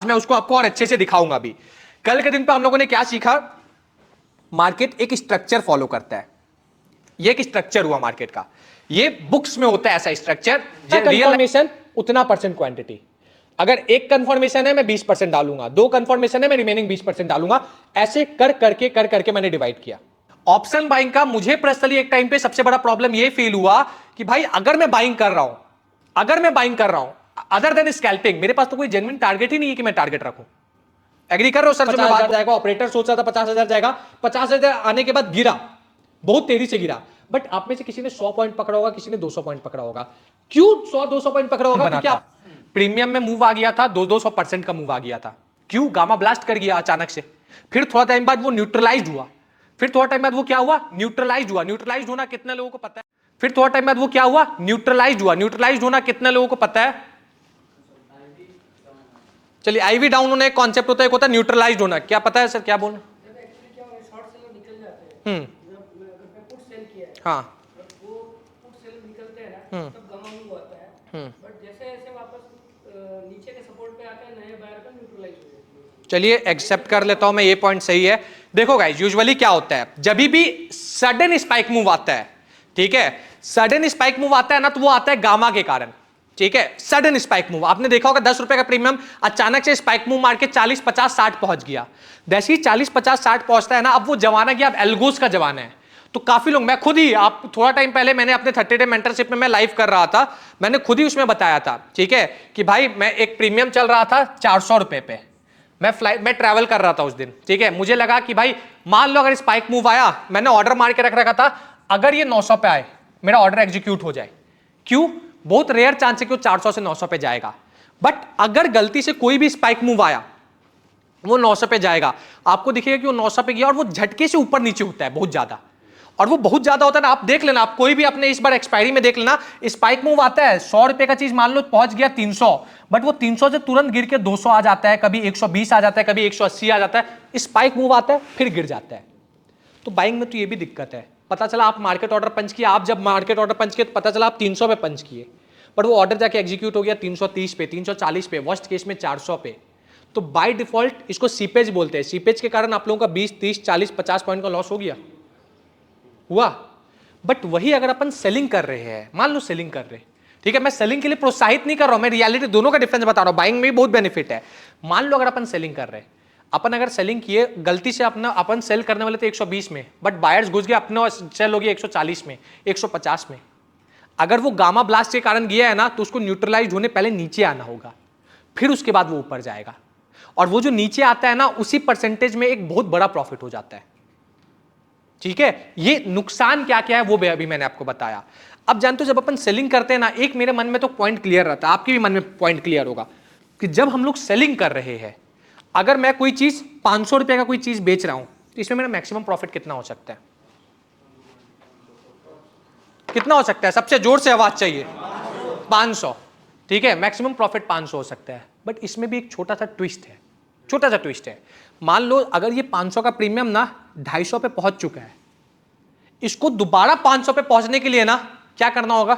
मैं उसको आपको और अच्छे से दिखाऊंगा भी। कल के दिन पे हम लोगों ने क्या सीखा, मार्केट एक स्ट्रक्चर फॉलो करता है, ये एक स्ट्रक्चर हुआ मार्केट का, ये बुक्स में होता है ऐसा स्ट्रक्चर, कंफर्मेशन उतना परसेंट क्वांटिटी। अगर एक कंफर्मेशन है मैं 20% डालूंगा, 2 कंफर्मेशन है मैं रिमेनिंग 20% डालूंगा, ऐसे कर करके मैंने डिवाइड किया। ऑप्शन बाइंग का मुझे पर्सनली एक टाइम पे सबसे बड़ा प्रॉब्लम ये फील हुआ कि भाई अगर मैं बाइंग कर रहा हूं अदर देन स्कैल्पिंग, मेरे पास तो कोई जेन्युइन टारगेट ही नहीं है कि मैं टारगेट रखूं। एग्री कर रहे हो सर? 50,000 जाएगा, ऑपरेटर सोच रहा था 50,000 जाएगा, 50,000 आने के बाद गिरा, बहुत तेजी से गिरा, बट आप में से किसी ने 100 पॉइंट पकड़ा होगा, किसी ने 200 पॉइंट पकड़ा होगा। क्यों 100-200 पॉइंट पकड़ा होगा? क्योंकि आप प्रीमियम में मूव आ गया था, 200% का मूव आ गया था। क्यों? गामा ब्लास्ट कर गया अचानक से, फिर थोड़ा टाइम बाद वो न्यूट्रलाइज हुआ, फिर थोड़ा टाइम बाद वो क्या हुआ, न्यूट्रलाइज हुआ। न्यूट्रलाइज होना कितने लोगों को पता है? फिर थोड़ा टाइम बाद वो क्या हुआ, न्यूट्रलाइज हुआ। न्यूट्रलाइज होना कितने लोगों को पता है? चलिए, आईवी डाउन होना एक कॉन्सेप्ट होता है, एक होता है न्यूट्रलाइज होना। क्या पता है सर, क्या बोल? हाँ, चलिए एक्सेप्ट कर लेता हूं मैं, ये पॉइंट सही है। देखो गाइस, यूजुअली क्या होता है, जब भी सडन स्पाइक मूव आता है, ठीक है, सडन स्पाइक मूव आता है ना, तो वो आता है गामा के कारण, ठीक है। सडन स्पाइक मूव आपने देखा होगा, 10 रुपए का प्रीमियम अचानक से स्पाइक मूव मार के 40, 50, 60 पहुंच गया। जैसे ही 40, 50, 60 पहुंचता है ना, अब वो जमाना गया, अब एल्गोस का जमाना है। तो काफी लोग, मैं खुद ही, आप थोड़ा टाइम पहले मैंने अपने 30 डे मेंटरशिप में मैं लाइव कर रहा था, मैंने खुद ही उसमें बताया था, ठीक है, कि भाई मैं एक प्रीमियम चल रहा था 400 रुपए पे, मैं ट्रैवल कर रहा था उस दिन, ठीक है। मुझे लगा कि भाई मान लो अगर स्पाइक मूव आया, मैंने ऑर्डर मार के रख रखा था, अगर ये 900 पे आए मेरा ऑर्डर एग्जीक्यूट हो जाए। क्यों? बहुत रेयर चांस है कि वो 400 से 900 पे जाएगा, बट अगर गलती से कोई भी स्पाइक मूव आया, वो 900 पे जाएगा, आपको दिखेगा कि वो 900 पे गया और वो झटके से ऊपर नीचे होता है बहुत ज्यादा, और वो बहुत ज्यादा होता है ना। आप देख लेना, आप कोई भी अपने इस बार एक्सपायरी में देख लेना, स्पाइक मूव आता है 100 रुपए का चीज मान लो पहुंच गया 300, बट वो 300 से तुरंत गिर के 200 आ जाता है, कभी 120 आ जाता है, कभी 180 आ जाता है। स्पाइक मूव आता है फिर गिर जाता है। तो बाइंग में तो ये भी दिक्कत है। पता चला आप मार्केट ऑर्डर पंच किया, आप जब मार्केट ऑर्डर पंच किए तो पता चला आप 300 पे पंच किए, बट वो ऑर्डर जाके एग्जीक्यूट हो गया 330 पे, 340 पे, वर्स्ट केस में 400 पे। तो बाय डिफॉल्ट इसको सीपेज बोलते हैं। सीपेज के कारण आप लोगों का 20, 30, 40, 50 पॉइंट का लॉस हो गया, हुआ। बट वही अगर अपन सेलिंग कर रहे हैं, मान लो सेलिंग कर रहे हैं, ठीक है, मैं सेलिंग के लिए प्रोत्साहित नहीं कर रहा हूं, मैं रियलिटी दोनों का डिफरेंस बता रहा हूं, बाइंग में भी बहुत बेनिफिट है। मान लो अगर अपन सेलिंग कर रहे हैं, अपन अगर सेलिंग किए गलती से, अपना अपन सेल करने वाले थे 120 में, बट बायर्स घुस गए, अपना सेल हो गया 140 में, 150 में। अगर वो गामा ब्लास्ट के कारण गया है ना, तो उसको न्यूट्रलाइज होने पहले नीचे आना होगा, फिर उसके बाद वो ऊपर जाएगा, और वो जो नीचे आता है ना, उसी परसेंटेज में एक बहुत बड़ा प्रॉफिट हो जाता है, ठीक है। ये नुकसान क्या क्या है वो भी अभी मैंने आपको बताया। अब जानते हो, जब अपन सेलिंग करते हैं ना, एक मेरे मन में तो पॉइंट क्लियर रहता है, आपके भी मन में पॉइंट क्लियर होगा, कि जब हम लोग सेलिंग कर रहे हैं, अगर मैं कोई चीज 500 रुपए का कोई चीज बेच रहा हूं, तो इसमें मेरा मैक्सिमम प्रॉफिट कितना हो सकता है? कितना हो सकता है? सबसे जोर से आवाज चाहिए। 500, ठीक है, मैक्सिमम प्रॉफिट 500 हो सकता है। बट इसमें भी एक छोटा सा ट्विस्ट है, छोटा सा ट्विस्ट है। मान लो अगर ये 500 का प्रीमियम ना 250 पे पहुंच चुका है, इसको दोबारा 500 पे पहुंचने के लिए ना क्या करना होगा?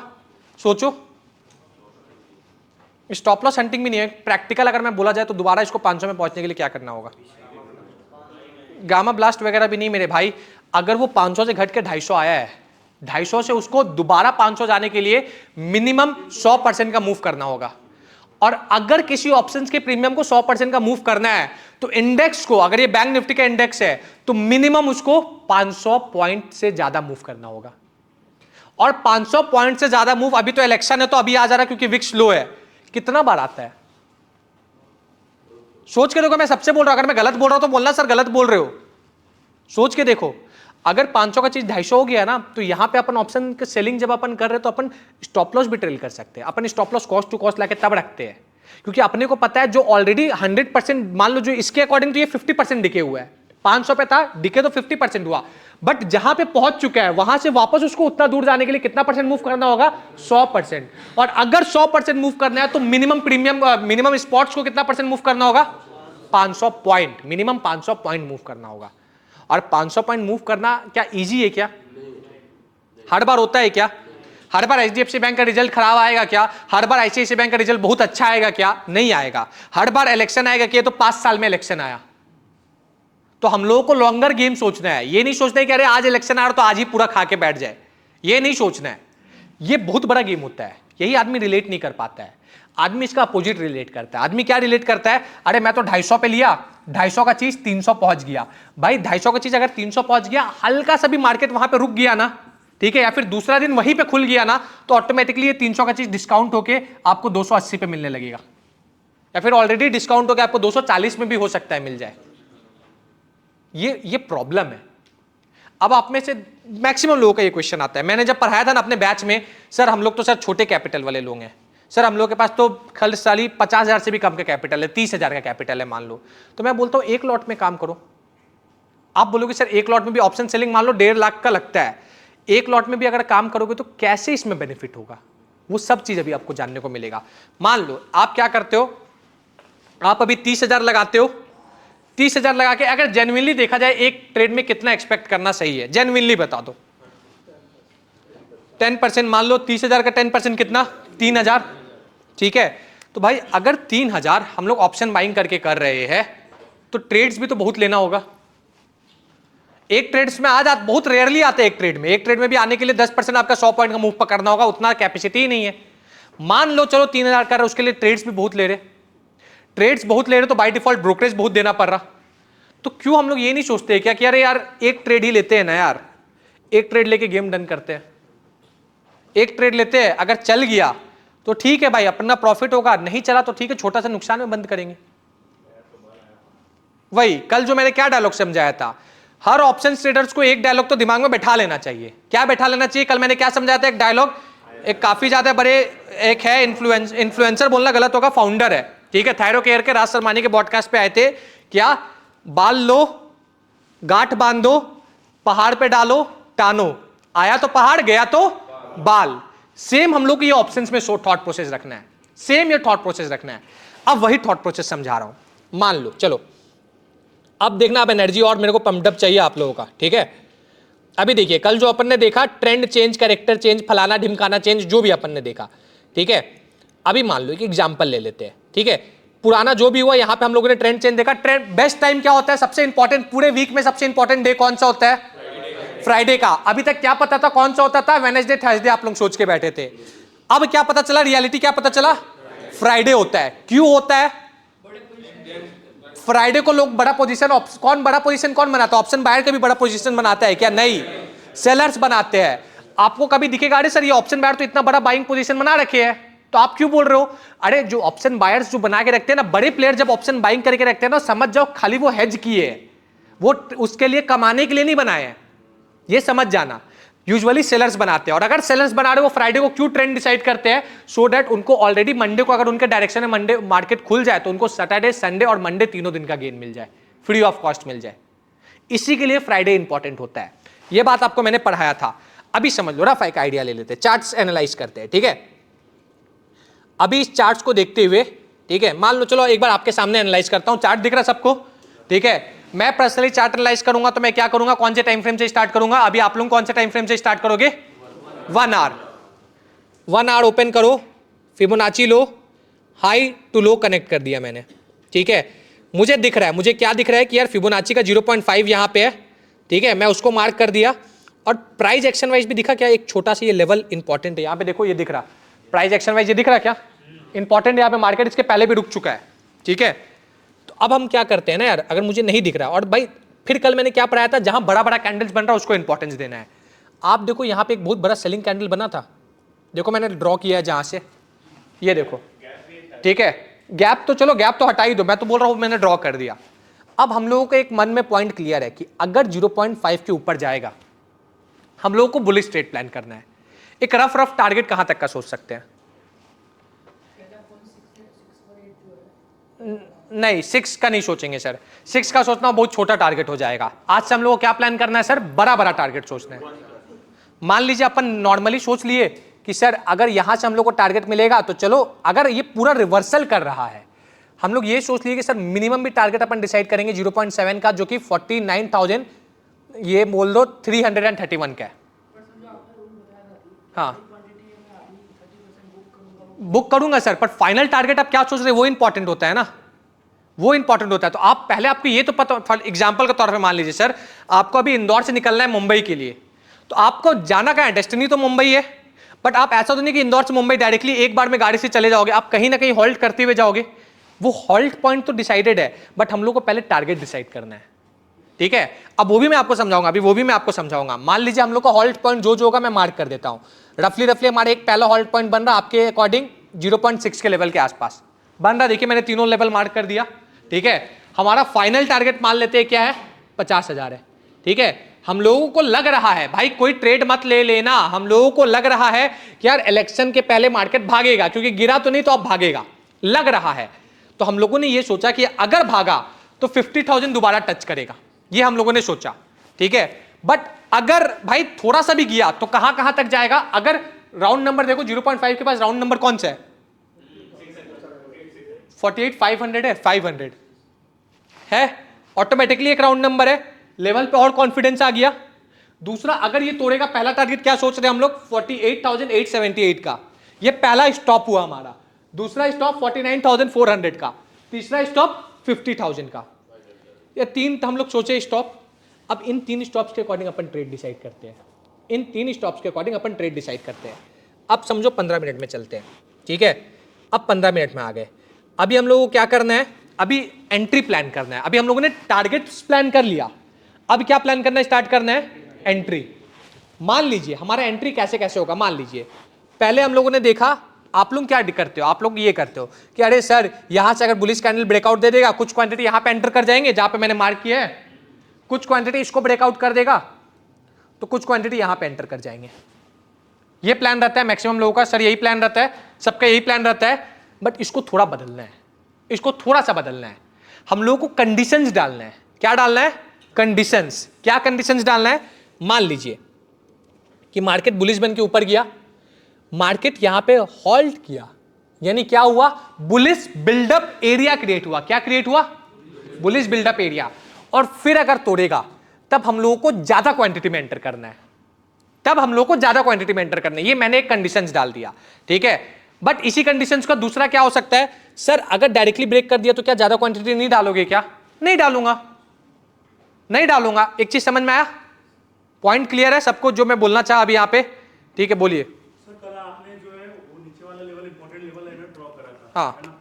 सोचो। स्टॉप लॉस हंटिंग भी नहीं है, प्रैक्टिकल अगर मैं बोला जाए तो दोबारा इसको 500 में पहुंचने के लिए क्या करना होगा? गामा ब्लास्ट वगैरह भी नहीं मेरे भाई। अगर वो 500 से घट के 250 आया है, 250 से उसको दोबारा 500 जाने के लिए मिनिमम 100% का मूव करना होगा। और अगर किसी ऑप्शंस के प्रीमियम को 100% का मूव करना है, तो इंडेक्स को, अगर ये बैंक निफ्टी का इंडेक्स है, तो मिनिमम उसको 500 पॉइंट से ज्यादा मूव करना होगा। और 500 पॉइंट से ज्यादा मूव, अभी तो इलेक्शन है तो अभी आ जा रहा है क्योंकि विक्स लो है, कितना बार आता है? सोच के देखो, मैं सबसे बोल रहा हूं, अगर मैं गलत बोल रहा हूं तो बोलना सर गलत बोल रहे हो। सोच के देखो, अगर 500 का चीज 250 हो गया ना, तो यहां पे अपन ऑप्शन के सेलिंग जब अपन कर रहे हैं, तो अपन स्टॉप लॉस भी ट्रेल कर सकते हैं। अपन stop loss cost to cost लाके तब रखते हैं, क्योंकि अपने को पता है जो ऑलरेडी 100%, मान लो जो इसके अकॉर्डिंग तो ये 50% डिके हुआ है, 500 पे था, डिके तो 50% हुआ, बट जहां पे पहुंच चुका है वहां से वापस उसको उतना दूर जाने के लिए कितना परसेंट मूव करना होगा? 100%। और अगर 100% मूव करना है तो मिनिमम प्रीमियम, मिनिमम स्पॉट्स को कितना परसेंट मूव करना होगा? 500 पॉइंट, मिनिमम 500 पॉइंट मूव करना होगा। और 500 पॉइंट मूव करना क्या इजी है? क्या हर बार होता है? क्या हर बार एचडीएफसी बैंक का रिजल्ट खराब आएगा क्या? हर बार आईसीआईसीआई बैंक का रिजल्ट बहुत अच्छा आएगा क्या? नहीं आएगा। हर बार इलेक्शन आएगा क्या? तो 5 साल में इलेक्शन आया। तो हम लोगों को लॉन्गर गेम सोचना है, ये नहीं सोचना है कि अरे आज इलेक्शन आ रहा तो आज ही पूरा खा के बैठ जाए, ये नहीं सोचना है। ये बहुत बड़ा गेम होता है, यही आदमी रिलेट नहीं कर पाता है। आदमी इसका अपोजिट रिलेट करता है। आदमी क्या रिलेट करता है? अरे मैं तो 250 पे लिया, 250 का चीज 300 पहुंच गया। भाई 250 का चीज अगर 300 पहुंच गया, हल्का सा भी मार्केट वहां पे रुक गया ना, ठीक है, या फिर दूसरा दिन वहीं पे खुल गया ना, तो ऑटोमेटिकली ये 300 का चीज डिस्काउंट होके आपको 280 पे मिलने लगेगा, या फिर ऑलरेडी डिस्काउंट होकर आपको 240 में भी हो सकता है मिल जाए। ये प्रॉब्लम है। अब आप में से मैक्सिमम लोगों का ये क्वेश्चन आता है, मैंने जब पढ़ाया था ना अपने बैच में, सर हम लोग तो सर छोटे कैपिटल वाले लोग हैं, सर हम लोग के पास तो खाली 50,000 से भी कम का कैपिटल है, 30,000 का कैपिटल है मान लो। तो मैं बोलता हूं एक लॉट में काम करो। आप बोलोगे सर एक लॉट में भी ऑप्शन सेलिंग मान लो 1.5 लाख का लगता है, एक लॉट में भी अगर काम करोगे तो कैसे इसमें बेनिफिट होगा, वो सब चीज अभी आपको जानने को मिलेगा। मान लो आप क्या करते हो, आप अभी 30,000 लगाते हो, 30,000 लगा के अगर जेन्युइनली देखा जाए एक ट्रेड में कितना एक्सपेक्ट करना सही है, जेन्युइनली बता दो। 10% मान लो, 30,000 का 10% कितना? 3,000, ठीक है। तो भाई अगर 3,000 हम लोग ऑप्शन बाइंग करके कर रहे हैं तो ट्रेड्स भी तो बहुत लेना होगा। एक ट्रेड्स में आज बहुत रेयरली आते हैं, एक ट्रेड में भी आने के लिए 10% आपका 100 पॉइंट का मूव पकड़ना होगा, उतना कैपेसिटी ही नहीं है। मान लो चलो 3,000 कर रहे, उसके लिए ट्रेड्स भी बहुत ले रहे, ट्रेड्स बहुत ले रहे तो बाय डिफॉल्ट ब्रोकरेज बहुत देना पड़ रहा। तो क्यों हम लोग ये नहीं सोचते क्या कि अरे यार एक ट्रेड ही लेते हैं ना यार, एक ट्रेड लेके गेम डन करते हैं, एक ट्रेड लेते हैं, अगर चल गया तो ठीक है भाई अपना प्रॉफिट होगा, नहीं चला तो ठीक है छोटा सा नुकसान में बंद करेंगे। वही कल जो मैंने क्या डायलॉग समझाया था, हर ऑप्शन ट्रेडर्स को एक डायलॉग तो दिमाग में बैठा लेना चाहिए। क्या बैठा लेना चाहिए? कल मैंने क्या समझाया था, एक डायलॉग, एक काफी ज्यादा बड़े एक है इन्फ्लुएंसर बोलना गलत होगा, फाउंडर है, ठीक है, थायरो केयर के, राज शर्मानी के पॉडकास्ट पे आए थे। क्या? बाल लो, गांठ बांधो, पहाड़ पे डालो, टानो, आया तो पहाड़, गया तो बाल। सेम हम लोग को ये ऑप्शंस में थॉट प्रोसेस रखना है, सेम ये थॉट प्रोसेस रखना है। अब वही थॉट प्रोसेस समझा रहा हूं। मान लो चलो अब देखना, अब एनर्जी और मेरे को पंपअप चाहिए आप लोगों का, ठीक है। अभी देखिए कल जो अपन ने देखा, ट्रेंड चेंज, कैरेक्टर चेंज, फलाना ढिमकाना चेंज, जो भी अपन ने देखा, ठीक है। अभी मान लो एक एग्जांपल ले लेते हैं, ठीक है। पुराना जो भी हुआ यहां पे हम लोगों ने ट्रेंड चेंज देखा। ट्रेंड बेस्ट टाइम क्या होता है? सबसे इंपॉर्टेंट पूरे वीक में सबसे इंपॉर्टेंट डे कौन सा होता है? फ्राइडे का। अभी तक क्या पता था कौन सा होता था? वेडनेसडे, थर्सडे आप लोग सोच के बैठे थे। अब क्या पता चला, रियलिटी क्या पता चला? फ्राइडे होता है। क्यों होता है? फ्राइडे को लोग बड़ा पोजीशन, कौन बड़ा पोजीशन कौन बनाता है? ऑप्शन बायर का भी बड़ा पोजीशन बनाता है क्या? नहीं, सेलर्स बनाते हैं। आपको कभी दिखेगा अरे सर ये ऑप्शन बायर तो इतना बड़ा बाइंग पोजीशन बना रखे है, तो आप क्यों बोल रहे हो? अरे जो ऑप्शन बायर्स जो बना के रखते हैं ना, बड़े प्लेयर जब ऑप्शन बाइंग करके रखते हैं ना, समझ जाओ खाली वो हेज किए है, वो उसके लिए कमाने के लिए नहीं बनाए हैं, ये समझ जाना। यूजुअली सेलर्स बनाते हैं, और अगर सेलर्स बना रहे हो फ्राइडे को क्यों ट्रेंड डिसाइड करते हैं? सो दैट उनको ऑलरेडी मंडे को अगर उनके डायरेक्शन में मंडे मार्केट खुल जाए तो उनको सैटरडे, संडे और मंडे तीनों दिन का गेन मिल जाए, फ्री ऑफ कॉस्ट मिल जाए। इसी के लिए फ्राइडे इंपॉर्टेंट होता है। ये बात आपको मैंने पढ़ाया था। अभी समझ लो, रफ एक आइडिया ले लेते हैं, चार्ट्स एनालाइज करते हैं, ठीक है। अभी इस चार्ट्स को देखते हुए, ठीक है, मान लो चलो एक बार आपके सामने एनालाइज करता हूं। चार्ट दिख रहा है सबको? ठीक है। मैं पर्सनली चार्ट एनालाइज करूंगा तो मैं क्या करूंगा, कौन से टाइम फ्रेम से स्टार्ट करूंगा? अभी आप लोग कौन से टाइम फ्रेम से स्टार्ट करोगे? 1 आवर। 1 आवर ओपन करो, फिबोनाची लो, हाई टू लो कनेक्ट कर दिया मैंने, ठीक है। मुझे दिख रहा है, मुझे क्या दिख रहा है कि यार फिबोनाची का 0.5 यहां पे है, ठीक है, मैं उसको मार्क कर दिया। और प्राइस एक्शन वाइज भी दिखा क्या? एक छोटा सा ये लेवल इंपॉर्टेंट है, यहां पे देखो ये दिख रहा, प्राइस एक्शन वाइज ये दिख रहा क्या? इंपॉर्टेंट है, यहाँ पे मार्केट इसके पहले भी रुक चुका है, ठीक है। तो अब हम क्या करते हैं ना यार, अगर मुझे नहीं दिख रहा, और भाई फिर कल मैंने क्या पढ़ाया था, जहां बड़ा बड़ा कैंडल्स बन रहा है उसको इंपॉर्टेंस देना है। आप देखो यहाँ पे एक बहुत बड़ा सेलिंग कैंडल बना था, देखो मैंने ड्रॉ किया है जहां से, ये देखो, ठीक है। गैप तो चलो गैप तो हटा ही दो, मैं तो बोल रहा हूं मैंने ड्रॉ कर दिया। अब हम लोगों को एक मन में पॉइंट क्लियर है कि अगर 0.5 के ऊपर जाएगा, हम लोगों को बुलिश ट्रेड प्लान करना है। एक रफ टारगेट कहां तक का सोच सकते हैं? नहीं, 6 का नहीं सोचेंगे सर, 6 का सोचना बहुत छोटा टारगेट हो जाएगा। आज से हम लोग को क्या प्लान करना है सर? बड़ा बड़ा टारगेट सोचना है। मान लीजिए अपन नॉर्मली सोच लिए कि सर अगर यहां से हम लोग को टारगेट मिलेगा तो चलो, अगर ये पूरा रिवर्सल कर रहा है, हम लोग ये सोच लिए कि सर मिनिमम भी टारगेट अपन डिसाइड करेंगे 0.7 का, जो कि 49,000 ये बोल दो 331 का है। हाँ बुक करूंगा सर, पर फाइनल टारगेट आप क्या सोच रहे हैं वो इंपॉर्टेंट होता है ना, वो इंपॉर्टेंट होता है। तो आप पहले आपको ये तो पता, एग्जांपल के तौर पे मान लीजिए सर आपको अभी इंदौर से निकलना है मुंबई के लिए, तो आपको जाना कहाँ है, डेस्टिनी तो मुंबई है, बट आप ऐसा तो नहीं कि इंदौर से मुंबई डायरेक्टली एक बार में गाड़ी से चले जाओगे, आप कहीं ना कहीं हॉल्ट करते हुए जाओगे। वो हॉल्ट पॉइंट तो डिसाइडेड है, बट हम लोग को पहले टारगेट डिसाइड करना है, ठीक है। अब वो भी मैं आपको समझाऊंगा, अभी वो भी मैं आपको समझाऊंगा। मान लीजिए हम लोग का हॉल्ट पॉइंट जो जो होगा मैं मार्क कर देता हूं, रफली हमारे एक पहला हॉल्ट पॉइंट बन रहा आपके अकॉर्डिंग 0.6 के लेवल के आसपास बन रहा। देखिए मैंने तीनों लेवल मार्क कर दिया, ठीक है। हमारा फाइनल टारगेट मान लेते हैं क्या है, 50,000 है, ठीक है। हम लोगों को लग रहा है, भाई कोई ट्रेड मत ले लेना, हम लोगों को लग रहा है कि यार इलेक्शन के पहले मार्केट भागेगा, क्योंकि गिरा तो नहीं तो अब भागेगा, लग रहा है। तो हम लोगों ने ये सोचा कि अगर भागा तो 50,000 दोबारा टच करेगा, ये हम लोगों ने सोचा, ठीक है। बट अगर भाई थोड़ा सा भी गया तो कहां कहां तक जाएगा, अगर राउंड नंबर देखो 0.5 के पास राउंड नंबर कौन सा है, 48,500 है, 500 है, ऑटोमेटिकली एक राउंड नंबर है, लेवल पे और कॉन्फिडेंस आ गया। दूसरा अगर ये तोड़ेगा, पहला टारगेट क्या सोच रहे हैं हम लोग 48,878 का, ये पहला स्टॉप हुआ हमारा। दूसरा स्टॉप 49,400 का, तीसरा स्टॉप 50,000 का, ये तीन हम लोग सोचे स्टॉप। अब इन तीन स्टॉप्स के अकॉर्डिंग अपन ट्रेड डिसाइड करते हैं, इन तीन स्टॉप्स के अकॉर्डिंग अपन ट्रेड डिसाइड करते हैं। अब समझो 15 मिनट में चलते हैं, ठीक है। अब 15 मिनट में आ गए, अभी हम लोगों को क्या करना है, अभी एंट्री प्लान करना है। अभी हम लोगों ने टारगेट्स प्लान कर लिया, अब क्या प्लान करना है, स्टार्ट करना है एंट्री। मान लीजिए हमारा एंट्री कैसे कैसे होगा, मान लीजिए पहले हम लोगों ने देखा, आप लोग क्या करते हो, आप लोग ये करते हो कि अरे सर यहां से अगर बुलिश कैंडल ब्रेकआउट दे देगा, कुछ क्वांटिटी यहां पे एंटर कर जाएंगे जहां पे मैंने मार्क किया है, कुछ क्वांटिटी इसको ब्रेकआउट कर देगा तो कुछ क्वांटिटी यहां पे एंटर कर जाएंगे। ये प्लान रहता है मैक्सिमम लोगों का, सर यही प्लान रहता है, सबका यही प्लान रहता है। बट इसको थोड़ा बदलना है, इसको थोड़ा सा बदलना है, हम लोगों को कंडीशंस डालना है। क्या डालना है, कंडीशंस। क्या कंडीशंस डालना है, मान लीजिए कि मार्केट बुलिश बन के ऊपर गया, मार्केट यहां पे हॉल्ट किया, यानी क्या हुआ, बुलिश बिल्डअप एरिया क्रिएट हुआ। क्या क्रिएट हुआ, बुलिश बिल्डअप एरिया। और फिर अगर तोड़ेगा तब हम लोगों को ज्यादा क्वांटिटी में एंटर करना है, तब हम लोगों को ज्यादा क्वांटिटी में एंटर करना है। ये मैंने एक कंडीशंस डाल दिया, ठीक है। बट इसी कंडीशंस का दूसरा क्या हो सकता है, सर अगर डायरेक्टली ब्रेक कर दिया तो क्या ज्यादा क्वांटिटी नहीं डालोगे, क्या नहीं डालूंगा, नहीं डालूंगा। एक चीज समझ में आया, पॉइंट क्लियर है सबको जो मैं बोलना चाहा अभी यहां पे, ठीक है। बोलिए सर, कल आपने जो है वो नीचे वाला लेवल इंपॉर्टेंट लेवल है ड्रॉ करा था, हाँ, है ना,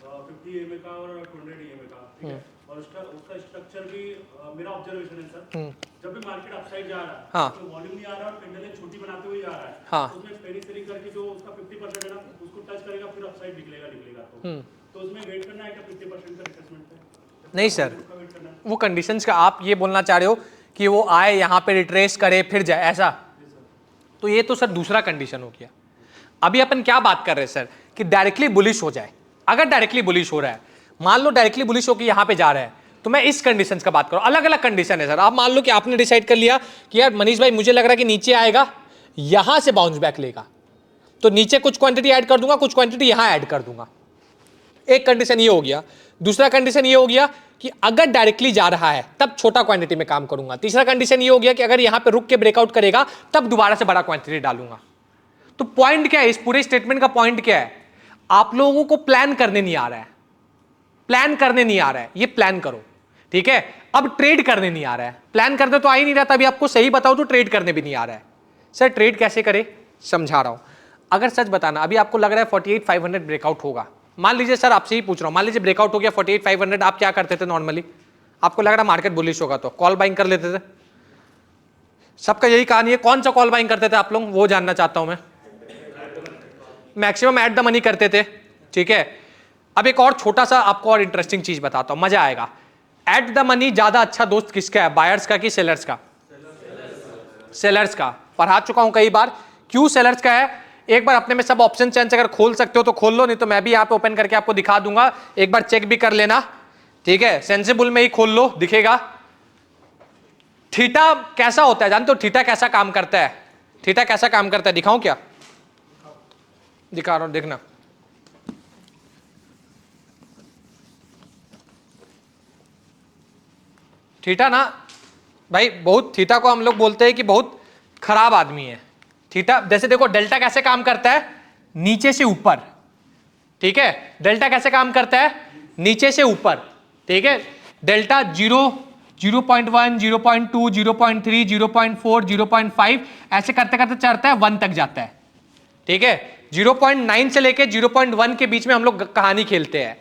50 EMA का और 100 EMA का, ठीक है। और उसका स्ट्रक्चर भी मेरा ऑब्जर्वेशन है सर, जब भी मार्केट अपसाइड जा रहा है, हाँ, तो वॉल्यूम नहीं आ रहा और कैंडल छोटी बनाते हुए जा रहा है, हाँ, तो उसमें पेरी सेरी करके जो उसका 50% है ना उसको टच करेगा, फिर अपसाइड निकलेगा तो उसमें वेट करना है क्या 50% का रिट्रेसमेंट पे? नहीं सर, वो कंडीशंस का आप ये बोलना चाह रहे हो कि वो आए यहां पे रिट्रेस करे फिर जाए, ऐसा? तो ये तो सर दूसरा कंडीशन हो गया। अभी अपन क्या बात कर रहे हैं सर, कि डायरेक्टली बुलिश हो जाए। अगर डायरेक्टली बुलिश हो रहा है, मान लो डायरेक्टली बुलिश होकर यहां पे जा रहा है, तो मैं इस कंडीशन का बात करूं। अलग अलग कंडीशन है सर। आप मान लो कि आपने डिसाइड कर लिया कि यार मनीष भाई मुझे लग रहा है कि नीचे आएगा, यहां से बाउंस बैक लेगा, तो नीचे कुछ क्वांटिटी ऐड कर दूंगा, कुछ क्वांटिटी यहां ऐड कर दूंगा। एक कंडीशन ये हो गया। दूसरा कंडीशन ये हो गया कि अगर डायरेक्टली जा रहा है तब छोटा क्वांटिटी में काम करूंगा। तीसरा कंडीशन ये हो गया कि अगर यहां पे रुक के ब्रेकआउट करेगा तब दोबारा से बड़ा क्वांटिटी डालूंगा। तो पॉइंट क्या है इस पूरे स्टेटमेंट का, पॉइंट क्या है, आप लोगों को प्लान करने नहीं आ रहा है, प्लान करने नहीं आ रहा है, ये प्लान करो, ठीक है। अब ट्रेड करने नहीं आ रहा है, प्लान करने तो आ ही नहीं रहा, तभी आपको सही बताओ तो ट्रेड करने भी नहीं आ रहा है। सर ट्रेड कैसे करे, समझा रहा हूं। अगर सच बताना, अभी आपको लग रहा है 48,500 ब्रेकआउट होगा, मान लीजिए सर आपसे ही पूछ रहा हूं, मान लीजिए ब्रेकआउट हो गया 48,500, आप क्या करते थे नॉर्मली? आपको लग रहा मार्केट बुलिश होगा तो कॉल बाइंग कर लेते थे। सबका यही कहानी है। कौन सा कॉल बाइंग करते थे आप लोग, वो जानना चाहता हूं मैं। मैक्सिमम एट द मनी करते थे, ठीक है। अब एक और छोटा सा आपको और इंटरेस्टिंग चीज बताता हूं, मजा आएगा। एट द मनी ज्यादा अच्छा दोस्त किसका है, बायर्स का कि सेलर्स का? सेलर्स का। पढ़ा चुका हूं कई बार। क्यों सेलर्स का है, एक बार अपने में सब ऑप्शन चेंज अगर खोल सकते हो तो खोल लो, नहीं तो मैं भी यहाँ पे ओपन करके आपको दिखा दूंगा, एक बार चेक भी कर लेना, ठीक है। सेंसिबल में ही खोल लो, दिखेगा। थीटा कैसा होता है जानते हो, थीटा कैसा काम करता है, थीटा कैसा काम करता है, दिखाऊं क्या? दिखा रहा हूं, देखना। थीटा ना भाई, बहुत थीटा को हम लोग बोलते हैं कि बहुत खराब आदमी है थीटा। जैसे देखो डेल्टा कैसे काम करता है, नीचे से ऊपर, ठीक है, डेल्टा कैसे काम करता है, नीचे से ऊपर, ठीक है, डेल्टा 0, 0.1, 0.2, 0.3, 0.4, 0.5 ऐसे करते करते चढ़ता है 1 तक जाता है, ठीक है। 0.9 से लेके 0.1 के बीच में हम लोग कहानी खेलते हैं।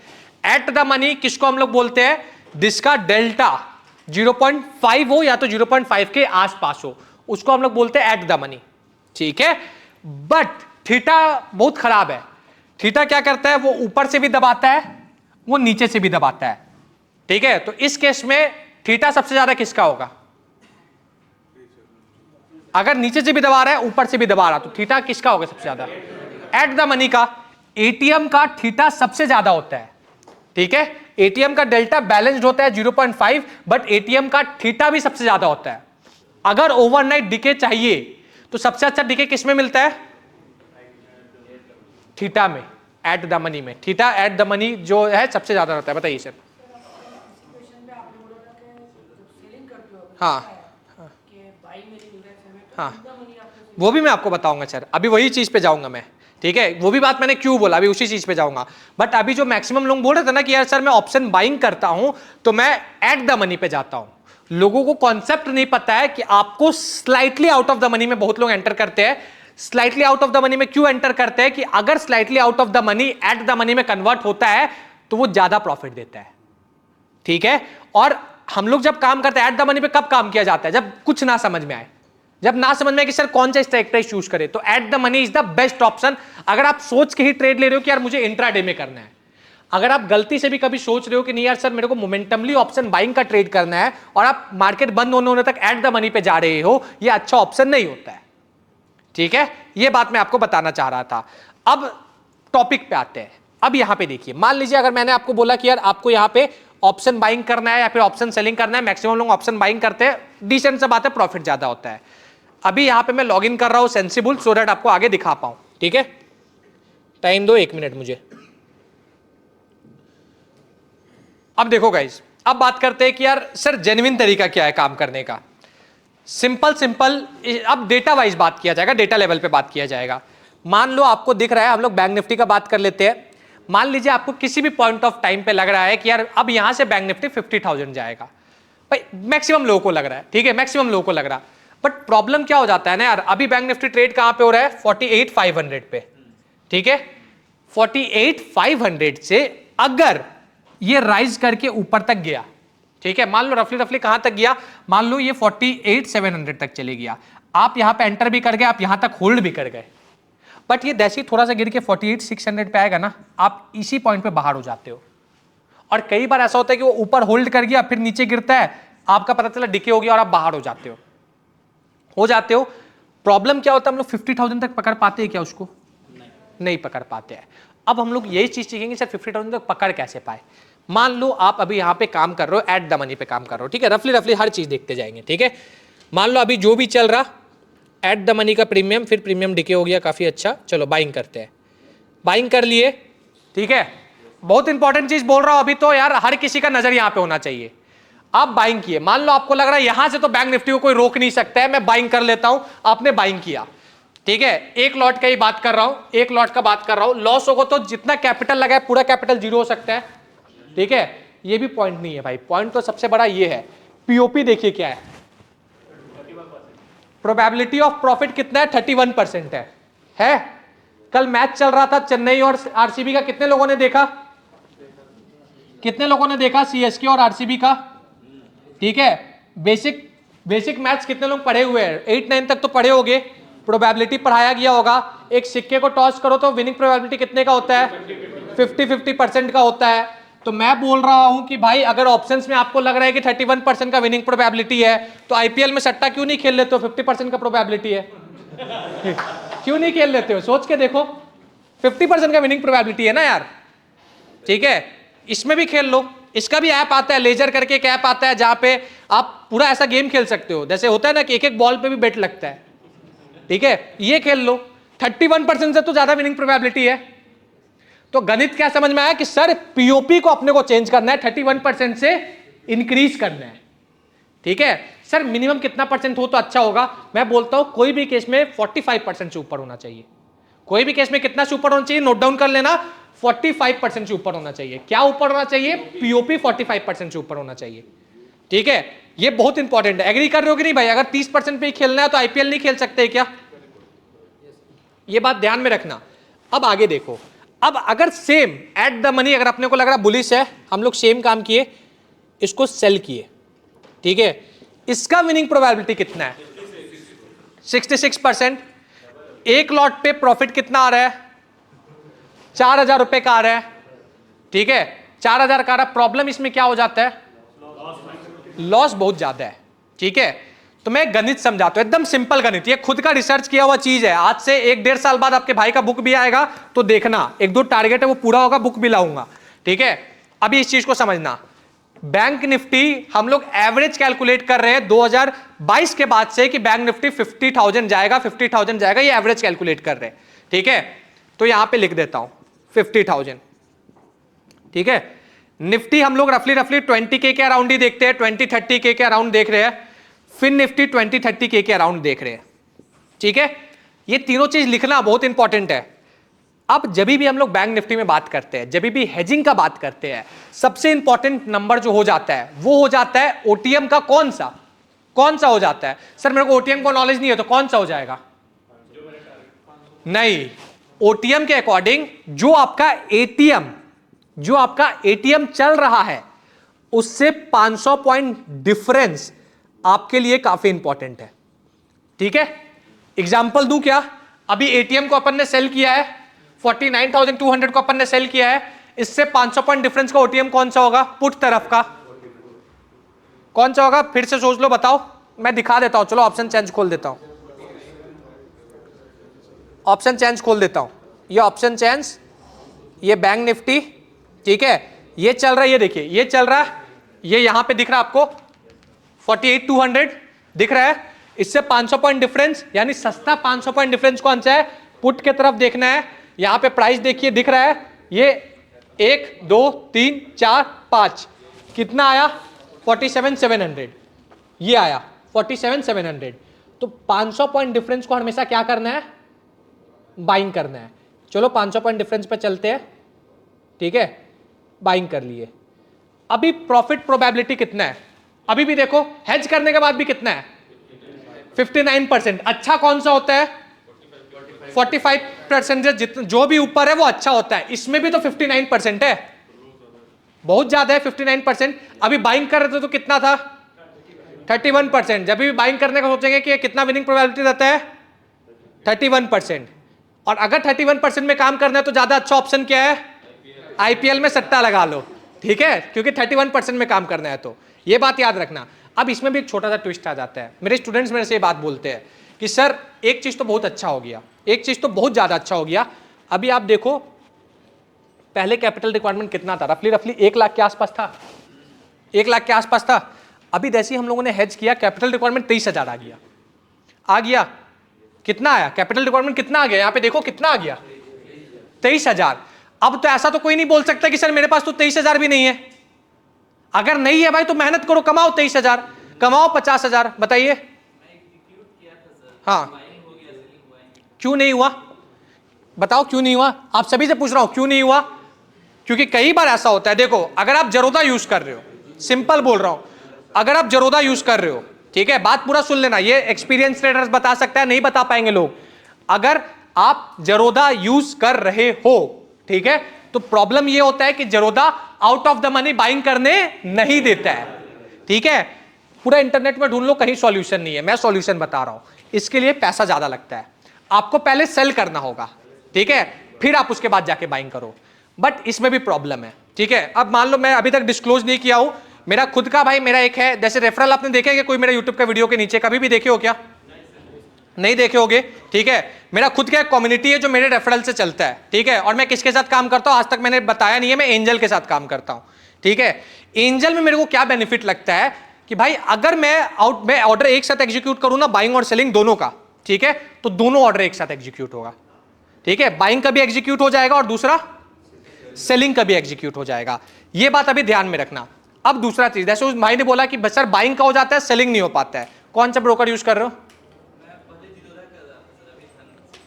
एट द मनी किसको हम लोग बोलते हैं, जिसका डेल्टा 0.5 हो या तो 0.5 के आसपास हो, उसको हम लोग बोलते हैं एट द मनी, ठीक है। बट थीटा बहुत खराब है। थीटा क्या करता है, वो ऊपर से भी दबाता है, वो नीचे से भी दबाता है, ठीक है। तो इस केस में थीटा सबसे ज्यादा किसका होगा, अगर नीचे से भी दबा रहा है ऊपर से भी दबा रहा, तो थीटा किसका होगा सबसे ज्यादा, एट द मनी का। एटीएम का थीटा सबसे ज्यादा होता है, ठीक है। एटीएम का डेल्टा बैलेंस्ड होता है 0.5, बट एटीएम का थीटा भी सबसे ज्यादा होता है। अगर ओवरनाइट डिके चाहिए तो सबसे अच्छा डिके किस में मिलता है, थीटा में, एट द मनी में। थीटा एट द मनी जो है सबसे ज्यादा रहता है। बताइए सर। हाँ हाँ, वो भी मैं आपको बताऊंगा सर, अभी वही चीज पे जाऊंगा मैं, ठीक है। वो भी बात मैंने क्यों बोला, अभी उसी चीज पे जाऊंगा। बट अभी जो मैक्सिमम लोग बोल रहे थे ना कि यार सर मैं ऑप्शन बाइंग करता हूं तो मैं एट द मनी पे जाता हूं। लोगों को कॉन्सेप्ट नहीं पता है कि आपको slightly out of the money में बहुत लोग एंटर करते हैं। Slightly out of the money में क्यों एंटर करते हैं कि अगर slightly out of the money at the money में कन्वर्ट होता है तो वो ज्यादा प्रॉफिट देता है, ठीक है। और हम लोग जब काम करते हैं एट द मनी पे, कब काम किया जाता है, जब कुछ ना समझ में आए, जब ना समझ में आए कि सर कौन सा स्ट्राइक प्राइस चूज करे, तो at the money is the best option. अगर आप सोच के ही ट्रेड ले रहे हो कि यार मुझे इंट्राडे में करना है, अगर आप गलती से भी कभी सोच रहे हो कि नहीं यार सर मेरे को मोमेंटमली ऑप्शन बाइंग का ट्रेड करना है और आप मार्केट बंद होने तक एट द मनी पे जा रहे हो, ये अच्छा ऑप्शन नहीं होता है, ठीक है। ये बात मैं आपको बताना चाह रहा था। अब टॉपिक पे आते हैं। अब यहां पे देखिए, मान लीजिए अगर मैंने आपको बोला कि यार आपको यहां पे ऑप्शन बाइंग करना है या फिर ऑप्शन सेलिंग करना है, मैक्सिमम लोग ऑप्शन बाइंग करते हैं, डिसेंट सा बात है, प्रॉफिट ज्यादा होता है। अभी यहां पे मैं लॉग इन कर रहा हूं सेंसिबल, सो दैट आपको आगे दिखा पाऊं, ठीक है। टाइम दो 1 मिनट मुझे। अब देखो गाइस, अब बात करते हैं कि यार सर जेन्युइन तरीका क्या है काम करने का। सिंपल अब डेटा वाइज बात किया जाएगा, डेटा लेवल पे बात किया जाएगा। मान लो आपको दिख रहा है, हम लोग बैंक निफ्टी का बात कर लेते हैं। मान लीजिए आपको किसी भी पॉइंट ऑफ टाइम पे लग रहा है कि यार अब यहां से बैंक निफ्टी 50,000 जाएगा, भाई मैक्सिमम लोगों को लग रहा है, ठीक है, मैक्सिमम लोगों को लग रहा है। बट प्रॉब्लम क्या हो जाता है ना यार, अभी बैंक निफ्टी ट्रेड कहां पे हो रहा है, 48,500 पे, ठीक है। 48,500 से अगर ये राइज करके ऊपर तक गया, ठीक है, मान लो रफली कहां तक गया, मान लो ये 48,700 तक चले गया, आप यहां पे एंटर भी कर गए, आप यहां तक होल्ड भी कर गए, बट ये जैसे ही थोड़ा सा गिर के 48,600 पे आएगा ना, आप इसी पॉइंट पे बाहर हो जाते हो। और कई बार ऐसा होता है कि वो ऊपर होल्ड कर गया, फिर नीचे गिरता है, आपका पता चला डिके हो गया और आप बाहर हो जाते हो। प्रॉब्लम क्या होता है, हम लोग 50,000 तक पकड़ पाते हैं क्या उसको, नहीं पकड़ पाते हैं। अब हम लोग यही चीज सीखेंगे सर 50,000 तक पकड़ कैसे पाए। मान लो आप अभी यहां पे काम कर रहे हो, एट द मनी पे काम कर रहे हो, ठीक है, रफली हर चीज देखते जाएंगे, ठीक है। मान लो अभी जो भी चल रहा एट द मनी का प्रीमियम, फिर प्रीमियम डिके हो गया, काफी अच्छा, चलो बाइंग करते हैं। बाइंग कर लिए, ठीक है। बहुत इंपॉर्टेंट चीज बोल रहा हूं अभी तो यार, हर किसी का नजर यहां पे होना चाहिए। आप बाइंग किए, मान लो आपको लग रहा है यहां से तो बैंक निफ्टी को कोई रोक नहीं सकता है, मैं बाइंग कर लेता हूं, आपने बाइंग किया, ठीक है। एक लॉट का ही बात कर रहा हूं, एक लॉट का बात कर रहा हूं, लॉस होगा तो जितना कैपिटल लगा है पूरा कैपिटल जीरो हो सकता है, ठीक है। ये भी पॉइंट नहीं है भाई, पॉइंट तो सबसे बड़ा ये है, पीओपी देखिए क्या है, प्रोबेबिलिटी ऑफ प्रॉफिट कितना है, 31% है। कल मैच चल रहा था चेन्नई और आरसीबी का, कितने लोगों ने देखा, सीएसके और आरसीबी का, ठीक है। बेसिक मैथ्स कितने लोग पढ़े हुए हैं, 8-9 तक तो पढ़े होंगे, प्रोबेबिलिटी पढ़ाया गया होगा। एक सिक्के को टॉस करो तो विनिंग प्रोबेबिलिटी कितने का होता है, 50% का होता है। तो मैं बोल रहा हूं कि भाई अगर ऑप्शंस में आपको लग रहा है कि 31% का विनिंग प्रोबेबिलिटी है, तो आईपीएल में सट्टा क्यों नहीं खेल लेते हो, 50% का प्रोबेबिलिटी है क्यों नहीं खेल लेते हो, सोच के देखो, 50% का विनिंग प्रोबेबिलिटी है ना यार, ठीक है। इसमें भी खेल लो, इसका भी ऐप आता है, लेजर करके एक ऐप आता है जहां पे आप पूरा ऐसा गेम खेल सकते हो, जैसे होता है ना कि एक बॉल पे भी बेट लगता है, ठीक है, ये खेल लो। 31% से तो ज्यादा विनिंग प्रोबेबिलिटी है। तो गणित क्या समझ में आया कि सर पीओपी को अपने को चेंज करना है, 31% से इंक्रीज करना है, ठीक है। सर मिनिमम कितना परसेंट हो तो अच्छा होगा, मैं बोलता हूं कोई भी केस में 45% से ऊपर होना चाहिए। कोई भी केस में कितना से ऊपर होना चाहिए, नोट डाउन कर लेना, 45% से ऊपर होना चाहिए। क्या ऊपर होना चाहिए? पीओपी 45% से ऊपर होना चाहिए। ठीक है, ये बहुत इंपॉर्टेंट है। एग्री कर रहे हो कि नहीं भाई? अगर 30% पे ही खेलना है तो आईपीएल नहीं खेल सकते क्या? ये बात ध्यान में रखना। अब आगे देखो, अब अगर सेम एट द मनी, अगर अपने को लग रहा बुलिश है, हम लोग सेम काम किए, इसको सेल किए, ठीक है, इसका विनिंग प्रोबेबिलिटी कितना है? 66%। एक लॉट पे प्रॉफिट कितना आ रहा है? 4000 रुपए का आ रहा है। ठीक है, 4000 का आ रहा है। प्रॉब्लम इसमें क्या हो जाता है? लॉस बहुत ज्यादा है। ठीक है, तो मैं गणित समझाता हूं, एकदम सिंपल गणित, ये खुद का रिसर्च किया हुआ चीज है। आज से 1-1.5 साल बाद आपके भाई का बुक भी आएगा तो देखना, 1-2 टारगेट है वो पूरा होगा, बुक भी लाऊंगा। ठीक है, अभी इस चीज को समझना। बैंक निफ्टी हम लोग एवरेज कैलकुलेट कर रहे हैं 2022 के बाद से कि बैंक निफ्टी 50,000 जाएगा, 50,000 जाएगा, ये एवरेज कैलकुलेट कर रहे हैं। ठीक है, तो यहां पे लिख देता हूं 50,000। ठीक है, निफ्टी हम लोग रफली 20K के अराउंड ही देखते हैं, 20-30K के अराउंड देख रहे हैं। फिर निफ्टी 20-30K के अराउंड देख रहे हैं। ठीक है, ये तीनों चीज लिखना बहुत इंपॉर्टेंट है। अब जब भी हम लोग बैंक निफ्टी में बात करते हैं, जब भी हेजिंग का बात करते हैं, सबसे इंपॉर्टेंट नंबर जो हो जाता है वो हो जाता है ओटीएम का। कौन सा हो जाता है? सर मेरे को ओटीएम को नॉलेज नहीं है, तो कौन सा हो जाएगा? नहीं, ओटीएम के अकॉर्डिंग जो आपका एटीएम चल रहा है उससे 500 पॉइंट डिफरेंस आपके लिए काफी इंपॉर्टेंट है। ठीक है, एग्जांपल दूं क्या? अभी एटीएम को अपन ने सेल किया है, 49,200 को अपन ने सेल किया है, इससे 500 पॉइंट डिफरेंस का ओटीएम कौन सा होगा? पुट तरफ का कौन सा होगा? फिर से सोच लो, बताओ, मैं दिखा देता हूं। चलो ऑप्शन चेंज खोल देता हूं, ऑप्शन चेंज खोल देता हूं। ये ऑप्शन चेंज, ये बैंक निफ्टी, ठीक है, ये चल रहा है, ये देखिए ये चल रहा है, ये यहां पे दिख रहा है आपको 48,200 दिख रहा है, इससे 500 पॉइंट डिफरेंस, यानी सस्ता 500 पॉइंट डिफरेंस कौन सा है? पुट के तरफ देखना है। यहां पे प्राइस देखिए दिख रहा है, ये 1 2 3 4 5 कितना आया? 47,700, ये आया 47,700। तो 500 पॉइंट डिफरेंस को हमेशा क्या करना है? बाइंग करना है। चलो 500 पॉइंट डिफरेंस पे चलते हैं। ठीक है, बाइंग कर लिए। अभी प्रॉफिट प्रोबेबिलिटी कितना है? अभी भी देखो, हेज करने के बाद भी कितना है? 59%। अच्छा कौन सा होता है? 45%। जितना जो भी ऊपर है वो अच्छा होता है। इसमें भी तो 59% है, बहुत ज्यादा है 59%। अभी बाइंग कर रहे थे तो कितना था? 31%। जब भी बाइंग करने का सोचेंगे कि कितना विनिंग प्रोबेबिलिटी रहता है? 31%। और अगर 31% में काम करना है तो ज्यादा अच्छा ऑप्शन क्या है? आईपीएल में सट्टा लगा लो। ठीक है, क्योंकि 31% में काम करना है, तो ये बात याद रखना। अब इसमें भी एक छोटा सा ट्विस्ट आ जाता है। मेरे स्टूडेंट्स मेरे से ये बात बोलते हैं कि सर एक चीज तो बहुत अच्छा हो गया, एक चीज तो बहुत ज्यादा अच्छा हो गया। अभी आप देखो, पहले कैपिटल रिक्वायरमेंट कितना था? रफली 1 लाख के आसपास था, 1 लाख के आसपास था। अभी जैसे ही हम लोगों ने हेज किया, कैपिटल रिक्वायरमेंट 23,000 आ गया। कितना आया कैपिटल रिक्वायरमेंट? कितना आ गया? यहां पे देखो कितना आ गया? 23,000। अब तो ऐसा तो कोई नहीं बोल सकता कि सर मेरे पास तो 23,000 भी नहीं है। अगर नहीं है भाई तो मेहनत करो, कमाओ 23,000, कमाओ 50,000। बताइए। हाँ, क्यों नहीं हुआ? बताओ क्यों नहीं हुआ? आप सभी से पूछ रहा हूं, क्यों नहीं हुआ? क्योंकि कई बार ऐसा होता है, देखो अगर आप जरोदा यूज कर रहे हो, सिंपल बोल रहा हूं, अगर आप जरोदा यूज कर रहे हो, ठीक है, बात पूरा सुन लेना, ये एक्सपीरियंस ट्रेडर्स बता सकता है, नहीं बता पाएंगे लोग। अगर आप जरोदा यूज कर रहे हो, ठीक है, तो प्रॉब्लम ये होता है कि Zerodha out of the money buying करने नहीं देता है। ठीक है, पूरा इंटरनेट में ढूंढ लो, कहीं सॉल्यूशन नहीं है। मैं सॉल्यूशन बता रहा हूं। इसके लिए पैसा ज्यादा लगता है, आपको पहले सेल करना होगा, ठीक है, फिर आप उसके बाद जाके बाइंग करो। बट इसमें भी प्रॉब्लम है। ठीक है, अब मान लो मैं अभी तक डिस्क्लोज नहीं किया हूं, मेरा खुद का भाई, मेरा एक है, जैसे रेफरल आपने देखे कि कोई मेरा यूट्यूब का वीडियो के नीचे कभी भी देखे हो क्या? नहीं देखे होगे। ठीक है, मेरा खुद का एक कम्युनिटी है जो मेरे रेफरल से चलता है। ठीक है, और मैं किसके साथ काम करता हूं आज तक मैंने बताया नहीं है, मैं एंजल के साथ काम करता हूं। ठीक है, एंजल में मेरे को क्या बेनिफिट लगता है कि भाई अगर मैं ऑर्डर एक साथ एग्जीक्यूट करूं ना, बाइंग और सेलिंग दोनों का, ठीक है, तो दोनों ऑर्डर एक साथ एग्जीक्यूट होगा। ठीक है, बाइंग का भी एग्जीक्यूट हो जाएगा और दूसरा सेलिंग का भी एग्जीक्यूट हो जाएगा। ये बात अभी ध्यान में रखना। अब दूसरा चीज, जैसे उस भाई ने बोला कि सर बाइंग का हो जाता है, सेलिंग नहीं हो पाता है, कौन सा ब्रोकर यूज कर रहे हो?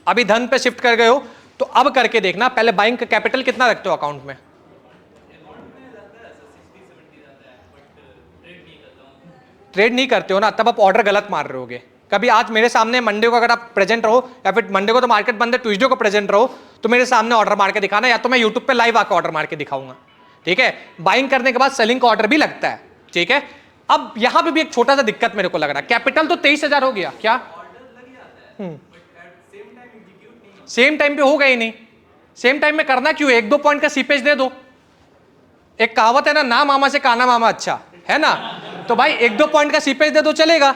अभी धन पे शिफ्ट कर गए हो, तो अब करके देखना, पहले बाइंग का कैपिटल कितना रखते हो अकाउंट में? ट्रेड नहीं करते हो ना, तब आप ऑर्डर गलत मार रहे होगे। कभी आज मेरे सामने मंडे को अगर आप प्रेजेंट रहो, या फिर मंडे को तो मार्केट बंद है, ट्यूसडे को प्रेजेंट रहो, तो मेरे सामने ऑर्डर मार के दिखाना, या तो मैं यूट्यूब पे लाइव आकर ऑर्डर मार के दिखाऊंगा, ठीक है। बाइंग करने के बाद सेलिंग का ऑर्डर भी लगता है, ठीक है। अब यहां पे भी एक छोटा सा दिक्कत मेरे को लग रहा है, कैपिटल तो 23,000 हो गया, क्या सेम टाइम पे होगा ही नहीं? सेम टाइम में करना क्यों? 1-2 पॉइंट का सीपेज दे दो। एक कहावत है ना मामा से काना मामा अच्छा, है ना? तो भाई 1-2 पॉइंट का सीपेज दे दो, चलेगा,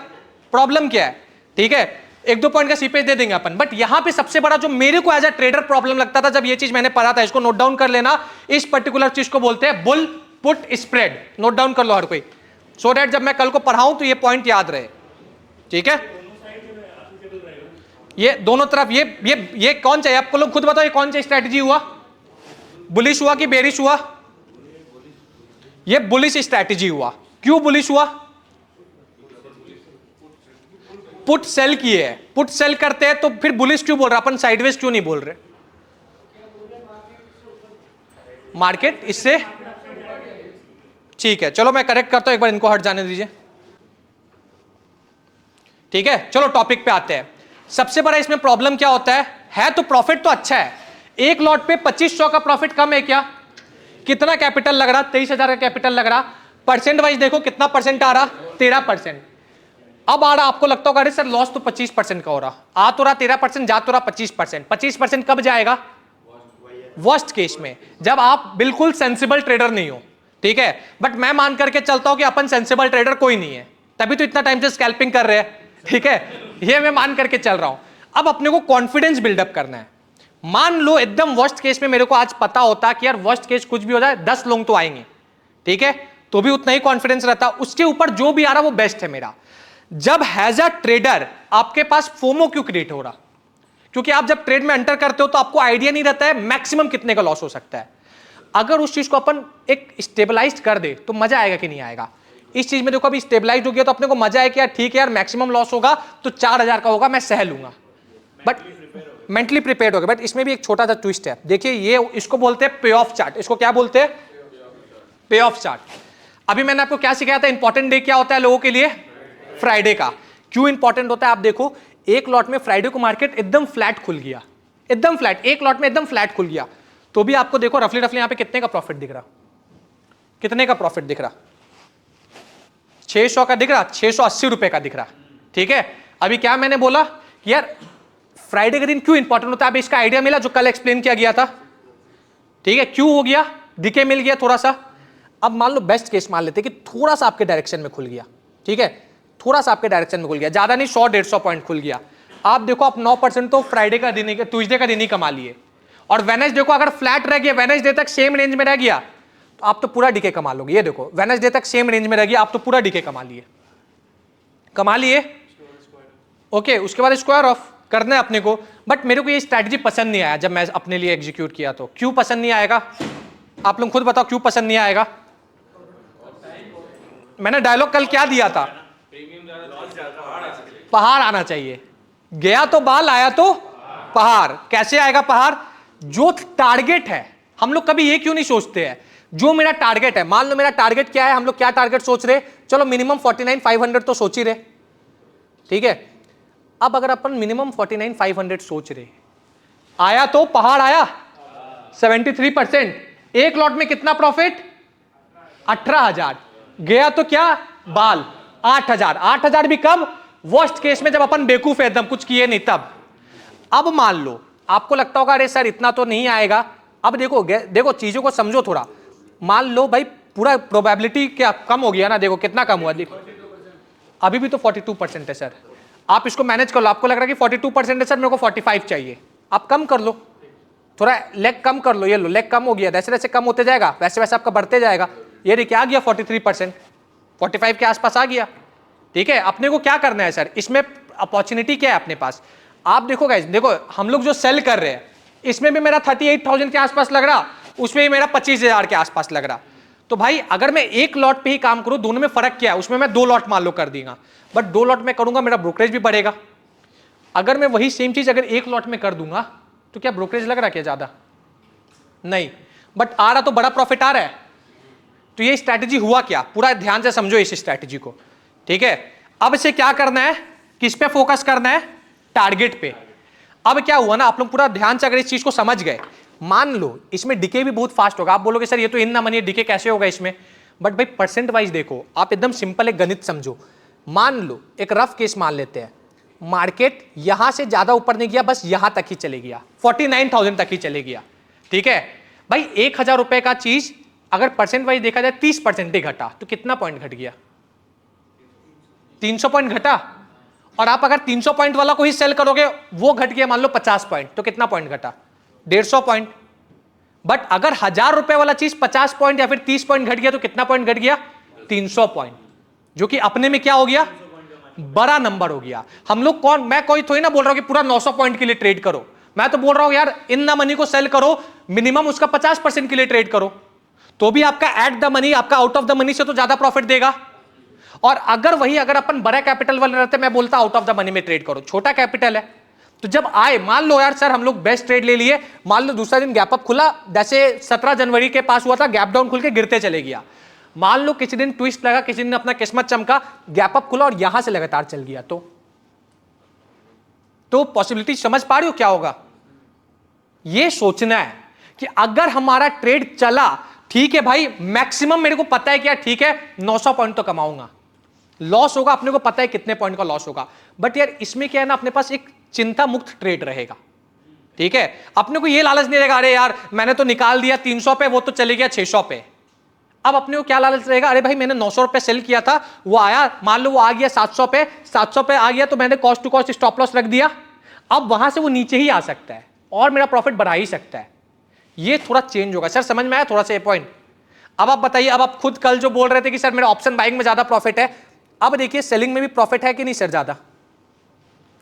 प्रॉब्लम क्या है, ठीक है। 1-2 पॉइंट का सीपेज दे देंगे अपन। बट यहां पे सबसे बड़ा जो मेरे को एज अ ट्रेडर प्रॉब्लम लगता था, जब ये चीज मैंने पढ़ा था, इसको नोट डाउन कर लेना, इस पर्टिकुलर चीज को बोलते हैं bull put spread. Note down कर लो हर कोई, सो दैट जब मैं कल को पढ़ाऊं तो ये पॉइंट याद रहे, ठीक है। ये दोनों तरफ ये कौन चाहिए आपको? लोग खुद बताओ, ये कौन सा स्ट्रैटेजी हुआ? बुलिश हुआ कि बेरिश हुआ? ये बुलिश स्ट्रैटेजी हुआ। क्यों बुलिश हुआ? पुट सेल किए है, पुट सेल करते हैं तो फिर बुलिश क्यों बोल रहा? अपन साइडवेज क्यों नहीं बोल रहे? मार्केट इससे ठीक है, चलो मैं करेक्ट करता हूं, एक बार इनको हट जाने दीजिए, ठीक है। चलो टॉपिक पे आते हैं। सबसे बड़ा इसमें प्रॉब्लम क्या होता है तो प्रॉफिट तो अच्छा है, एक लॉट पे 2500 का प्रॉफिट कम है क्या? कितना कैपिटल लग रहा? 23,000 का कैपिटल लग रहा। परसेंट वाइज देखो कितना परसेंट आ रहा? 13%। अब आ रहा, आपको लगता होगा अरे सर लॉस तो 25% का हो रहा, आ तो रहा 13%, जा तो रहा 25%। 25% कब जाएगा? वर्स्ट केस में, जब आप बिल्कुल सेंसिबल ट्रेडर नहीं हो, ठीक है। बट मैं मान करके चलता हूं कि अपन सेंसिबल ट्रेडर कोई नहीं है, तभी तो इतना टाइम से स्कैल्पिंग कर रहे हैं, ठीक है। ये मैं मान करके चल रहा हूं। अब अपने को कॉन्फिडेंस बिल्डअप करना है। मान लो एकदम वर्स्ट केस में मेरे को आज पता होता कि यार वर्स्ट केस कुछ भी हो जाए 10 लोग तो आएंगे, ठीक है, तो भी उतना ही कॉन्फिडेंस रहता, उसके ऊपर जो भी आ रहा वो बेस्ट है मेरा। जब हैज अ ट्रेडर आपके पास फोमो क्यों क्रिएट हो रहा? क्योंकि आप जब ट्रेड में एंटर करते हो तो आपको आइडिया नहीं रहता है मैक्सिमम कितने का लॉस हो सकता है। अगर उस चीज को अपन एक स्टेबलाइज कर दे तो मजा आएगा कि नहीं आएगा? इस चीज में देखो अभी स्टेबलाइज हो गया तो अपने को मजा है कि यार ठीक है यार मैक्सिमम लॉस होगा तो 4,000 का होगा, मैं सह लूंगा, बट मेंटली प्रिपेयर्ड हो गया। बट इसमें भी एक छोटा सा ट्विस्ट है, देखिए ये इसको बोलते हैं पे ऑफ चार्ट। इसको क्या बोलते हैं? पे ऑफ चार्ट। अभी मैंने आपको क्या सिखाया था? इंपॉर्टेंट डे क्या होता है लोगों के लिए? फ्राइडे का। क्यों इंपॉर्टेंट होता है? आप देखो एक लॉट में फ्राइडे को मार्केट एकदम फ्लैट खुल गया, एकदम फ्लैट, एक लॉट में एकदम फ्लैट खुल गया, तो भी आपको देखो रफली रफली यहां पे कितने का प्रॉफिट दिख रहा? कितने का प्रॉफिट दिख रहा? 600 का दिख रहा, 680 रुपए का दिख रहा, ठीक है। अभी क्या मैंने बोला कि यार फ्राइडे का दिन क्यों इंपॉर्टेंट होता है? अभी इसका आइडिया मिला जो कल एक्सप्लेन किया गया था, ठीक है। क्यों हो गया? दिखे मिल गया थोड़ा सा। अब मान लो बेस्ट केस मान लेते कि थोड़ा सा आपके डायरेक्शन में खुल गया, ठीक है, थोड़ा सा आपके डायरेक्शन में खुल गया, ज्यादा नहीं, 100-150 पॉइंट खुल गया। आप देखो आप 9% तो फ्राइडे का दिन ही, ट्यूसडे का दिन ही कमा लिए, और वेडनेसडे को अगर फ्लैट रह गया, वेडनेसडे तक सेम रेंज में रह गया, तो आप तो पूरा डीके कमा लोगे। ये देखो वेडनेसडे तक सेम रेंज में रह गया, आप तो पूरा डीके कमा लिए, ओके। उसके बाद स्क्वायर ऑफ करना है अपने को। बट मेरे को ये स्ट्रैटेजी पसंद नहीं आया जब मैं अपने लिए एग्जीक्यूट किया। तो क्यों पसंद नहीं आएगा? आप लोग खुद बताओ क्यों पसंद नहीं आएगा? मैंने डायलॉग कल क्या दिया था? पहाड़ आना चाहिए। गया तो बाल, आया तो पहाड़। कैसे आएगा पहाड़? जो टारगेट है, हम लोग कभी ये क्यों नहीं सोचते हैं जो मेरा टारगेट है? मान लो मेरा टारगेट क्या है, हम लोग क्या टारगेट सोच रहे? चलो मिनिमम 49,500 तो सोच ही रहे, ठीक है। अब अगर अपन मिनिमम 49,500 सोच रहे, आया तो पहाड़ आया 73%, एक लॉट में कितना प्रॉफिट? 18,000। गया तो क्या? बाल 8,000। 8,000 भी कब? वर्स्ट केस में जब अपन बेवकूफ है एकदम, कुछ किए नहीं तब। अब मान लो आपको लगता होगा अरे सर इतना तो नहीं आएगा। अब देखो चीजों को समझो थोड़ा। मान लो भाई पूरा प्रोबेबिलिटी क्या कम हो गया ना, देखो कितना कम हुआ, देखो अभी भी तो 42% है सर। आप इसको मैनेज कर लो, आपको लग रहा है कि 42% है सर, मेरे को 45 चाहिए, आप कम कर लो, थोड़ा लेग कम कर लो। ये लो लेग कम हो गया, जैसे जैसे कम होते जाएगा वैसे वैसे आपका बढ़ते जाएगा। ये देखिए आ गया 43%, 45 के आसपास आ गया, ठीक है। अपने को क्या करना है सर? इसमें अपॉर्चुनिटी क्या है अपने पास? आप देखो गाइस, देखो हम लोग जो सेल कर रहे हैं इसमें भी मेरा 38,000 के आसपास लग रहा, उसमें भी मेरा 25,000 के आसपास लग रहा। तो भाई अगर मैं एक लॉट पे ही काम करूं, दोनों में फर्क क्या है? उसमें मैं 2 लॉट मान लो कर दूंगा, बट 2 लॉट में करूंगा मेरा ब्रोकरेज भी बढ़ेगा। अगर मैं वही सेम चीज अगर एक लॉट में कर दूंगा तो क्या ब्रोकरेज लग रहा है क्या ज्यादा? नहीं, बट आ रहा तो बड़ा प्रॉफिट आ रहा है। तो ये स्ट्रैटेजी हुआ क्या, पूरा ध्यान से समझो इस स्ट्रैटेजी को, ठीक है। अब इसे क्या करना है, किस पे फोकस करना है, टारगेट पे। अब क्या हुआ ना, आप लोग पूरा ध्यान से अगर इस चीज को समझ गए, मान लो इसमें डिके भी बहुत फास्ट होगा। आप बोलोगे सर ये तो इन ना मनी डिके कैसे होगा इसमें, बट भाई परसेंट वाइज देखो, आप एकदम सिंपल एक गणित समझो। मान लो एक रफ केस मान लेते हैं, मार्केट यहां से ज्यादा ऊपर नहीं गया, बस यहां तक ही चले गया, 49,000 तक ही चले गया, ठीक है भाई। 1,000 रुपए का चीज अगर परसेंट वाइज देखा जाए 30% ही घटा, तो कितना पॉइंट घट गया, 300 पॉइंट घटा। और आप अगर 300 पॉइंट वाला को ही सेल करोगे, वो घट गया मान लो 50 पॉइंट, तो कितना पॉइंट घटा, 150 पॉइंट। बट अगर 1,000 रुपए वाला चीज 50 पॉइंट या फिर 30 पॉइंट घट गया, तो कितना पॉइंट घट गया, 300 पॉइंट, जो कि अपने में क्या हो गया, बड़ा नंबर हो गया। हम लोग कौन, मैं कोई थोड़ी ना बोल रहा हूं कि पूरा 900 पॉइंट के लिए ट्रेड करो, मैं तो बोल रहा हूं यार इन द मनी को सेल करो, मिनिमम उसका 50% के लिए ट्रेड करो, तो भी आपका एट द मनी, आपका आउट ऑफ द मनी से तो ज्यादा प्रॉफिट देगा। और अगर वही अगर अपन बड़ा कैपिटल वाले रहते, मैं बोलता आउट ऑफ द मनी में ट्रेड करो, छोटा कैपिटल है तो जब आए, मान लो यार सर हम लोग बेस्ट ट्रेड ले लिए, मान लो दूसरा दिन गैप अप खुला, जैसे 17 जनवरी के पास हुआ था, गैप डाउन खुल के गिरते चले गया। मान लो किसी दिन ट्विस्ट लगा, किसी दिन अपना किस्मत चमका, गैप अप खुला और यहां से लगातार चल गया, तो पॉसिबिलिटी समझ पा रही हो क्या होगा। ये सोचना है कि अगर हमारा ट्रेड चला, ठीक है भाई, मैक्सिमम मेरे को पता है कि यार ठीक है 900 पॉइंट तो कमाऊंगा, लॉस होगा अपने को पता है कितने पॉइंट का लॉस होगा, बट यार इसमें क्या है ना, अपने पास एक चिंता मुक्त ट्रेड रहेगा, ठीक है। अपने को ये लालच नहीं रहेगा अरे यार मैंने तो निकाल दिया 300 पे, वो तो चले गया 600 पे। अब अपने को क्या लालच रहेगा, अरे भाई मैंने 900 रुपए सेल किया था, वो आया, मान लो वो आ गया 700 पे, 700 पे आ गया तो मैंने cost to cost stop loss रख दिया, अब वहां से वो नीचे ही आ सकता है और मेरा प्रॉफिट बढ़ा ही सकता है। ये थोड़ा चेंज होगा। सर समझ में आया थोड़ा सा ये पॉइंट? अब आप बताइए, अब आप खुद कल जो बोल रहे थे कि सर मेरा ऑप्शन बाइंग में ज्यादा प्रॉफिट है, अब देखिए सेलिंग में भी प्रॉफिट है कि नहीं सर ज्यादा,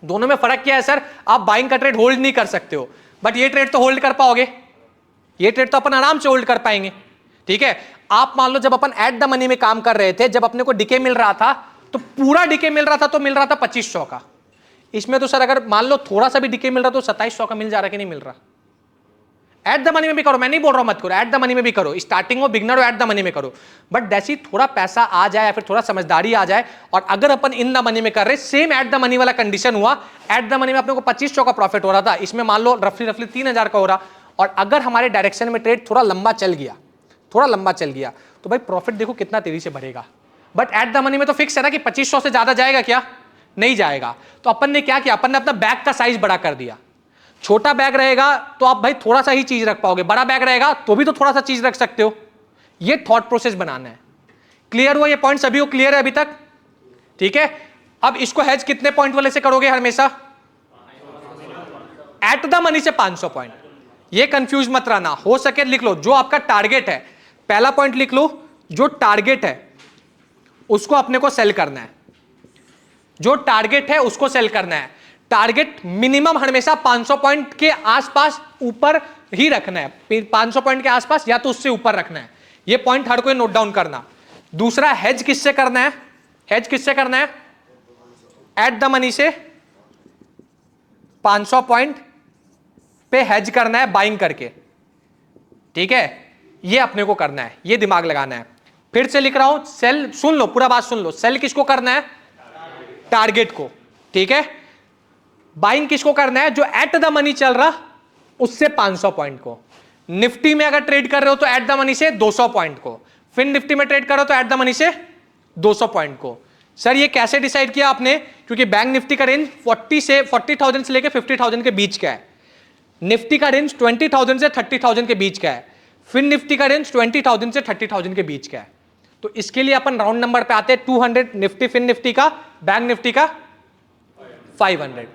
दोनों में फर्क क्या है सर? आप बाइंग का ट्रेड होल्ड नहीं कर सकते हो, बट ये ट्रेड तो होल्ड कर पाओगे, ये ट्रेड तो अपन आराम से होल्ड कर पाएंगे, ठीक है। आप मान लो जब अपन एट द मनी में काम कर रहे थे, जब अपने को डिके मिल रहा था, तो पूरा डिके मिल रहा था, तो मिल रहा था 2500 का। इसमें तो सर अगर मान लो थोड़ा सा भी डिके मिल रहा तो 2700 का मिल जा रहा कि नहीं मिल रहा। एट द मनी में भी करो, मैं नहीं बोल रहा हूं मत करो, एट द मनी में भी करो, स्टार्टिंग हो बिगनर हो एट द मनी में करो, बट जैसे थोड़ा पैसा आ जाए या फिर थोड़ा समझदारी आ जाए, और अगर अपन इन द मनी में कर रहे, सेम एट द मनी वाला कंडीशन हुआ, एट द मनी में अपने को 2500 का प्रॉफिट हो रहा था, इसमें मान लो रफली 3000 का हो रहा, और अगर हमारे डायरेक्शन में ट्रेड थोड़ा लंबा चल गया, तो भाई प्रॉफिट देखो कितना तेजी से बढ़ेगा। बट एट द मनी में तो फिक्स है ना कि 2500 से ज्यादा जाएगा क्या, नहीं जाएगा। तो अपन ने क्या किया, अपन ने अपना बैग का साइज बड़ा कर दिया। छोटा बैग रहेगा तो आप भाई थोड़ा सा ही चीज रख पाओगे, बड़ा बैग रहेगा तो भी तो थोड़ा सा चीज रख सकते हो। ये थॉट प्रोसेस बनाना है। क्लियर हुआ ये पॉइंट सभी को? क्लियर है अभी तक? ठीक है। अब इसको हेज कितने पॉइंट वाले से करोगे हमेशा? एट द मनी से 500 पॉइंट। ये कंफ्यूज मत रहना, हो सके लिख लो जो आपका टारगेट है, पहला पॉइंट लिख लो, जो टारगेट है उसको अपने को सेल करना है, जो टारगेट है उसको सेल करना है। टारगेट मिनिमम हमेशा 500 पॉइंट के आसपास ऊपर ही रखना है, 500 पॉइंट के आसपास या तो उससे ऊपर रखना है। ये पॉइंट हर कोई नोट डाउन करना। दूसरा, हेज किससे करना है? हेज किससे करना है? एट द मनी से 500 पॉइंट पे हेज करना है, बाइंग करके, ठीक है। ये अपने को करना है, ये दिमाग लगाना है। फिर से लिख रहा हूं, सेल, सुन लो पूरा बात सुन लो, सेल किसको करना है? टारगेट को, ठीक है। बाइंग किसको करना है? जो एट द मनी चल रहा उससे 500 पॉइंट को। निफ्टी में अगर ट्रेड कर रहे हो तो एट द मनी से 200 पॉइंट को, फिर निफ्टी में ट्रेड करो तो एट द मनी से 200 पॉइंट को। सर ये कैसे डिसाइड किया आपने? क्योंकि बैंक निफ्टी का रेंज 40,000 से लेकर 50,000 के बीच का है, निफ्टी का रेंज 20,000 से 30,000 के बीच का है, फिर निफ्टी का रेंज 20,000 से 30,000 के बीच का है। तो इसके लिए अपन राउंड नंबर पे आते हैं, 200 निफ्टी, फिर निफ्टी का, बैंक निफ्टी का 500,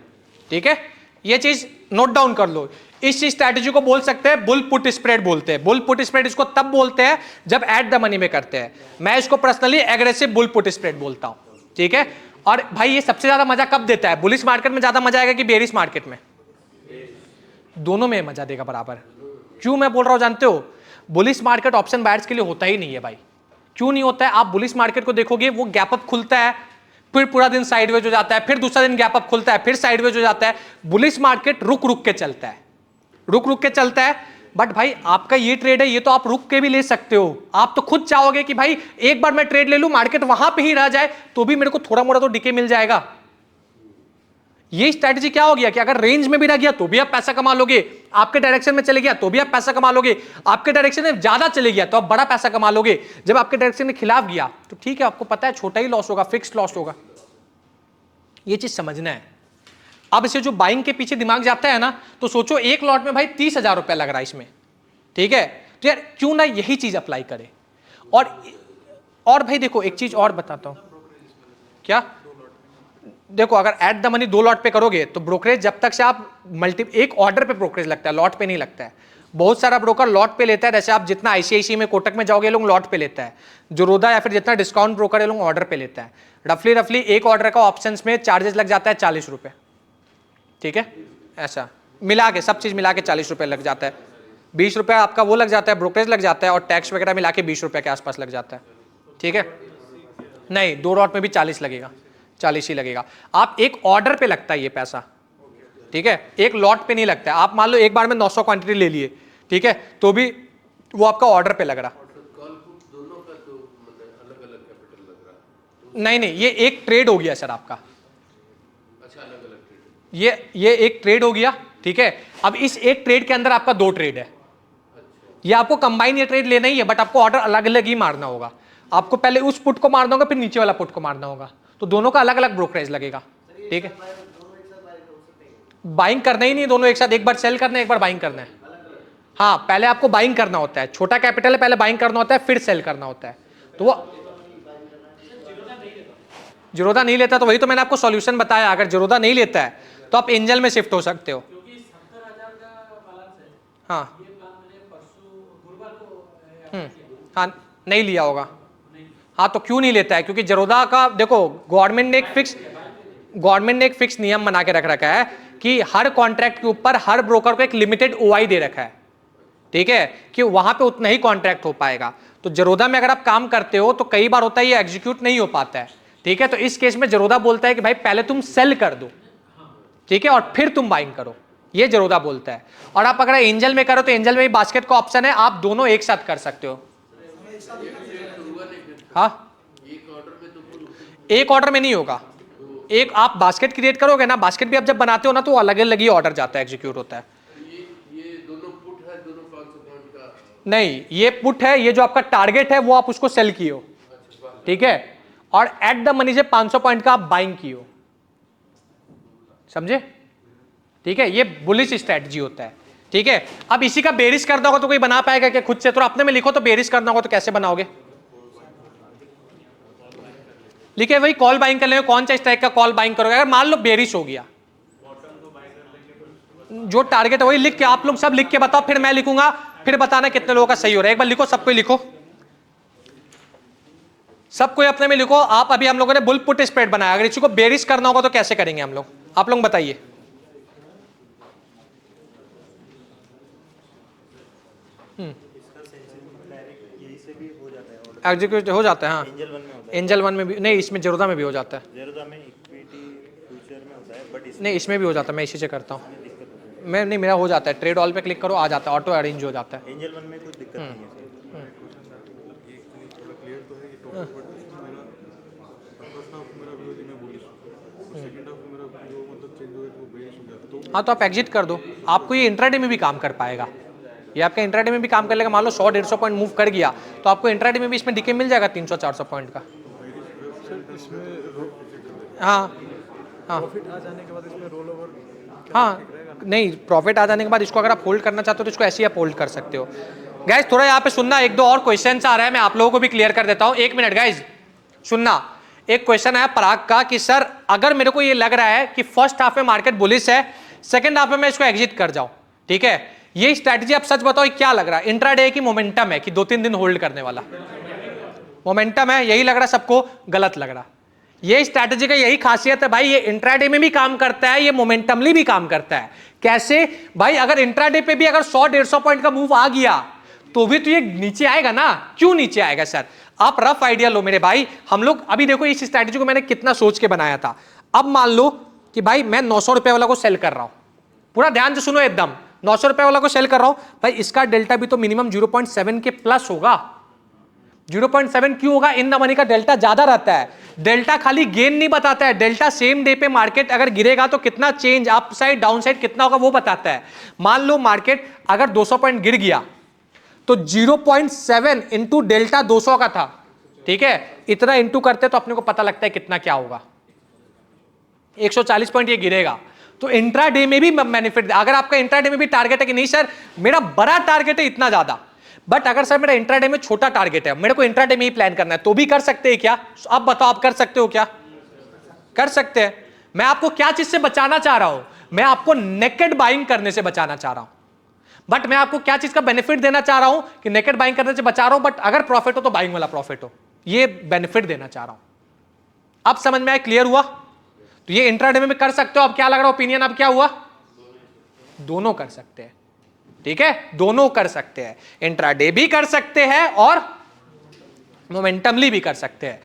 ठीक है। ये चीज नोट डाउन कर लो। इस स्ट्रैटेजी को बोल सकते हैं बुल पुट स्प्रेड बोलते हैं। बुल पुट स्प्रेड इसको तब बोलते हैं जब एट द मनी में करते हैं। मैं इसको personally aggressive bull put spread बोलता हूं, ठीक है। और भाई ये सबसे ज्यादा मजा कब देता है? बुलिश मार्केट में ज्यादा मजा आएगा कि बेरिश मार्केट में? दोनों में मजा देगा बराबर। क्यों मैं बोल रहा हूं जानते हो? बुलिश मार्केट ऑप्शन बायर्स के लिए होता ही नहीं है भाई। क्यों नहीं होता है? आप बुलिश मार्केट को देखोगे, वो गैप अप खुलता है, फिर पूरा दिन साइडवेज हो जाता है, फिर दूसरा दिन गैप अप खुलता है, फिर साइडवेज हो जाता है। बुलिश मार्केट रुक रुक के चलता है, रुक रुक के चलता है। बट भाई आपका ये ट्रेड है, ये तो आप रुक के भी ले सकते हो। आप तो खुद चाहोगे कि भाई एक बार मैं ट्रेड ले लूं, मार्केट वहां पे ही रह जाए तो भी मेरे को थोड़ा मोड़ा तो डिके मिल जाएगा। ये स्ट्रैटेजी क्या हो गया कि अगर रेंज में भी रह गया तो भी आप पैसा कमा लोगे, आपके डायरेक्शन में चले गया तो भी आप पैसा कमा लोगे, आपके डायरेक्शन में ज्यादा चले गया तो आप बड़ा पैसा कमा लोगे। जब आपके डायरेक्शन के खिलाफ गया तो ठीक है, आपको पता है छोटा ही लॉस होगा, फिक्स्ड लॉस होगा। ये चीज समझना है। अब इसे जो बाइंग के पीछे दिमाग जाता है ना, तो सोचो एक लॉट में भाई 30,000 रुपया लग रहा है इसमें, ठीक है, तो यार क्यों ना यही चीज अप्लाई करे। और भाई देखो एक चीज और बताता हूं, क्या देखो अगर एट द मनी 2 लॉट पे करोगे तो ब्रोकरेज जब तक से आप एक ऑर्डर पे ब्रोकरेज लगता है, लॉट पे नहीं लगता है। बहुत सारा ब्रोकर लॉट पे लेता है, जैसे आप जितना आईसीआईसी में कोटक में जाओगे लोग लॉट पे लेता है, जोरोदा या फिर जितना डिस्काउंट ब्रोकर है लोग ऑर्डर पे लेता है। रफली एक ऑर्डर का ऑप्शंस में चार्जेस लग जाता है 40 रुपए, ठीक है, ऐसा मिला के सब चीज मिला के 40 रुपए लग जाता है। 20 रुपए आपका वो लग जाता है, ब्रोकरेज लग जाता है, और टैक्स वगैरह मिला के 20 रुपए के आसपास लग जाता है, ठीक है। नहीं 2 लॉट में भी 40 लगेगा, 40 ही लगेगा। आप एक ऑर्डर पे लगता है ये पैसा, ठीक है, एक लॉट पे नहीं लगता है। आप मान लो एक बार में 900 क्वांटिटी ले लिए, ठीक है, तो भी वो आपका ऑर्डर पे लग रहा। नहीं ये एक ट्रेड हो गया सर आपका, ये एक ट्रेड हो गया, ठीक है। अब इस एक ट्रेड के अंदर आपका 2 ट्रेड है, ये आपको कंबाइन ये ट्रेड लेना ही है, बट आपको ऑर्डर अलग अलग ही मारना होगा। आपको पहले उस पुट को मारना होगा, फिर नीचे वाला पुट को मारना होगा, तो दोनों का अलग अलग ब्रोकरेज लगेगा, ठीक है। बाइंग करना ही नहीं दोनों एक साथ, एक बार सेल करना है, एक बार बाइंग करना है। हाँ पहले आपको बाइंग करना होता है, छोटा कैपिटल है, पहले बाइंग करना होता है, फिर सेल करना होता है। तो वो जीरोधा नहीं लेता, तो वही तो मैंने आपको सॉल्यूशन बताया। अगर जीरोधा नहीं लेता है तो आप एंजल में शिफ्ट हो सकते हो। हाँ हाँ नहीं लिया होगा। हाँ तो क्यों नहीं लेता है, क्योंकि जीरोधा का देखो गवर्नमेंट ने एक फिक्स नियम बना के रख रखा है कि हर कॉन्ट्रैक्ट के ऊपर हर ब्रोकर को एक लिमिटेड ओआई दे रखा है, ठीक है, कि वहां पे उतना ही कॉन्ट्रैक्ट हो पाएगा। तो जीरोधा में अगर आप काम करते हो तो कई बार होता है ये एग्जीक्यूट नहीं हो पाता है, ठीक है। तो इस केस में जीरोधा बोलता है कि भाई पहले तुम सेल कर दो, ठीक है, और फिर तुम बाइंग करो, ये जीरोधा बोलता है। और आप अगर एंजल में करो तो एंजल में भी बास्केट का ऑप्शन है, आप दोनों एक साथ कर सकते हो। हाँ एक ऑर्डर में नहीं होगा, एक आप बास्केट क्रिएट करोगे ना, बास्केट भी आप जब बनाते हो ना तो अलग अलग ही ऑर्डर जाता है, एग्जीक्यूट होता है। ये दोनों पुट है, दोनों 500 पॉइंट का नहीं ये पुट है, ये जो आपका टारगेट है वो आप उसको सेल किए हो, ठीक है, और एट द मनी से 500 पॉइंट का आप बाइंग किए हो, समझे, ठीक है। ये बुलिश स्ट्रेटजी होता है, ठीक है। अब इसी का बेरिश करना होगा तो कोई बना पाएगा क्या खुद से? तो अपने में लिखो, तो बेरिश करना होगा तो कैसे बनाओगे? लिखे वही कॉल बाइंग कर लेंगे, कौन सा स्ट्राइक का कॉल बाइंग करोगे। अगर मान लो बेरिश हो गया, जो टारगेट है वही लिख के, आप लोग सब लिख के बताओ, फिर मैं लिखूंगा, फिर बताना कितने लोगों का सही हो रहा है। एक बार लिखो, सबको लिखो, सबको अपने में लिखो। आप अभी हम लोगों ने बुल पुट स्प्रेड बनाया, अगर इसी को बेरिश करना होगा तो कैसे करेंगे हम लोग, आप लोग बताइए। एग्जीक्यूट हो जाता है, हाँ एंजल वन में भी नहीं, इसमें जीरोधा में भी हो जाता है, जीरोधा में इक्विटी फ्यूचर में होता है, बट नहीं इसमें भी हो जाता है, मैं इसी से करता हूँ। मैं नहीं, मेरा हो जाता है, ट्रेड ऑल पे क्लिक करो आ जाता है, ऑटो अरेंज हो जाता है। एंजल वन में कोई दिक्कत नहीं है हाँ तो आप एग्जिट कर दो, आपको ये इंट्राडे में भी काम कर पाएगा, ये आपका इंट्राडे में भी काम कर लेगा। मान लो 100-150 पॉइंट मूव कर गया तो आपको इंट्राडे में भी इसमें डीके मिल जाएगा 300-400 पॉइंट का। हाँ हाँ प्रॉफिट आ जाने के बाद इसमें रोल ओवर हाँ नहीं, प्रॉफिट आ जाने के बाद इसको अगर आप होल्ड करना चाहते हो तो इसको ऐसे ही आप होल्ड कर सकते हो। गाइज थोड़ा यहाँ पे सुनना, 1-2 और क्वेश्चन आ रहा है, मैं आप लोगों को भी क्लियर कर देता हूँ। 1 मिनट गाइज सुनना। एक क्वेश्चन है पराग का कि सर अगर मेरे को ये लग रहा है कि फर्स्ट हाफ में मार्केट बुलिश है, सेकंड हाफ में मैं इसको एग्जिट कर जाऊं, ठीक है, ये स्ट्रैटेजी आप सच बताओ क्या लग रहा है? इंट्राडे की मोमेंटम है कि 2-3 दिन होल्ड करने वाला मोमेंटम है, यही लग रहा है सबको? गलत लग रहा। ये स्ट्रैटेजी का यही खासियत है भाई, ये इंट्राडे में भी काम करता है, ये मोमेंटमली भी काम करता है। कैसे भाई? अगर इंट्राडे पे भी अगर 100-150 पॉइंट का मूव आ गया तो भी तो ये नीचे आएगा ना। क्यों नीचे आएगा सर? आप रफ आइडिया लो मेरे भाई। हम लोग अभी देखो इस स्ट्रैटेजी को मैंने कितना सोच के बनाया था। अब मान लो कि भाई मैं 900 रुपए वाला को सेल कर रहा हूं, पूरा ध्यान से सुनो एकदम, 900 रुपए वाला को सेल कर रहा हूं भाई, इसका डेल्टा भी तो मिनिमम 0.7 के प्लस होगा। 0.7 क्यों होगा? इन द मनी का डेल्टा ज्यादा रहता है। डेल्टा खाली गेन नहीं बताता है, डेल्टा सेम डे पे मार्केट अगर गिरेगा तो कितना change up side down side कितना होगा वो बताता है। मान लो मार्केट अगर 200 पॉइंट गिर गया तो 0.7 इंटू डेल्टा 200 का था, ठीक है, इतना इंटू करते तो अपने को पता लगता है कितना क्या होगा। 140 पॉइंट ये गिरेगा तो इंट्राडे में भी बेनिफिट। अगर आपका इंट्राडे में भी टारगेट है कि नहीं सर मेरा बड़ा टारगेट है इतना ज्यादा, बट अगर सर मेरा इंट्राडे में छोटा टारगेट है, मेरे को इंट्राडे में ही प्लान करना है, तो भी कर सकते हैं क्या? अब बताओ, आप कर सकते हो क्या? कर सकते हैं। मैं आपको क्या चीज से बचाना चाह रहा हूं? मैं आपको नेकेड बाइंग करने से बचाना चाह रहा हूं, बट मैं आपको क्या चीज का बेनिफिट देना चाह रहा हूं कि नेकेड बाइंग करने से बचा रहा हूं, बट अगर प्रॉफिट हो तो बाइंग वाला प्रॉफिट हो, ये बेनिफिट देना चाह रहा हूं। अब समझ में आया? क्लियर हुआ? तो ये इंट्राडे में कर सकते हो। अब क्या लग रहा ओपिनियन? अब क्या हुआ? दोनों कर सकते हैं, ठीक है, दोनों कर सकते हैं। इंट्राडे भी कर सकते हैं और मोमेंटमली भी कर सकते हैं।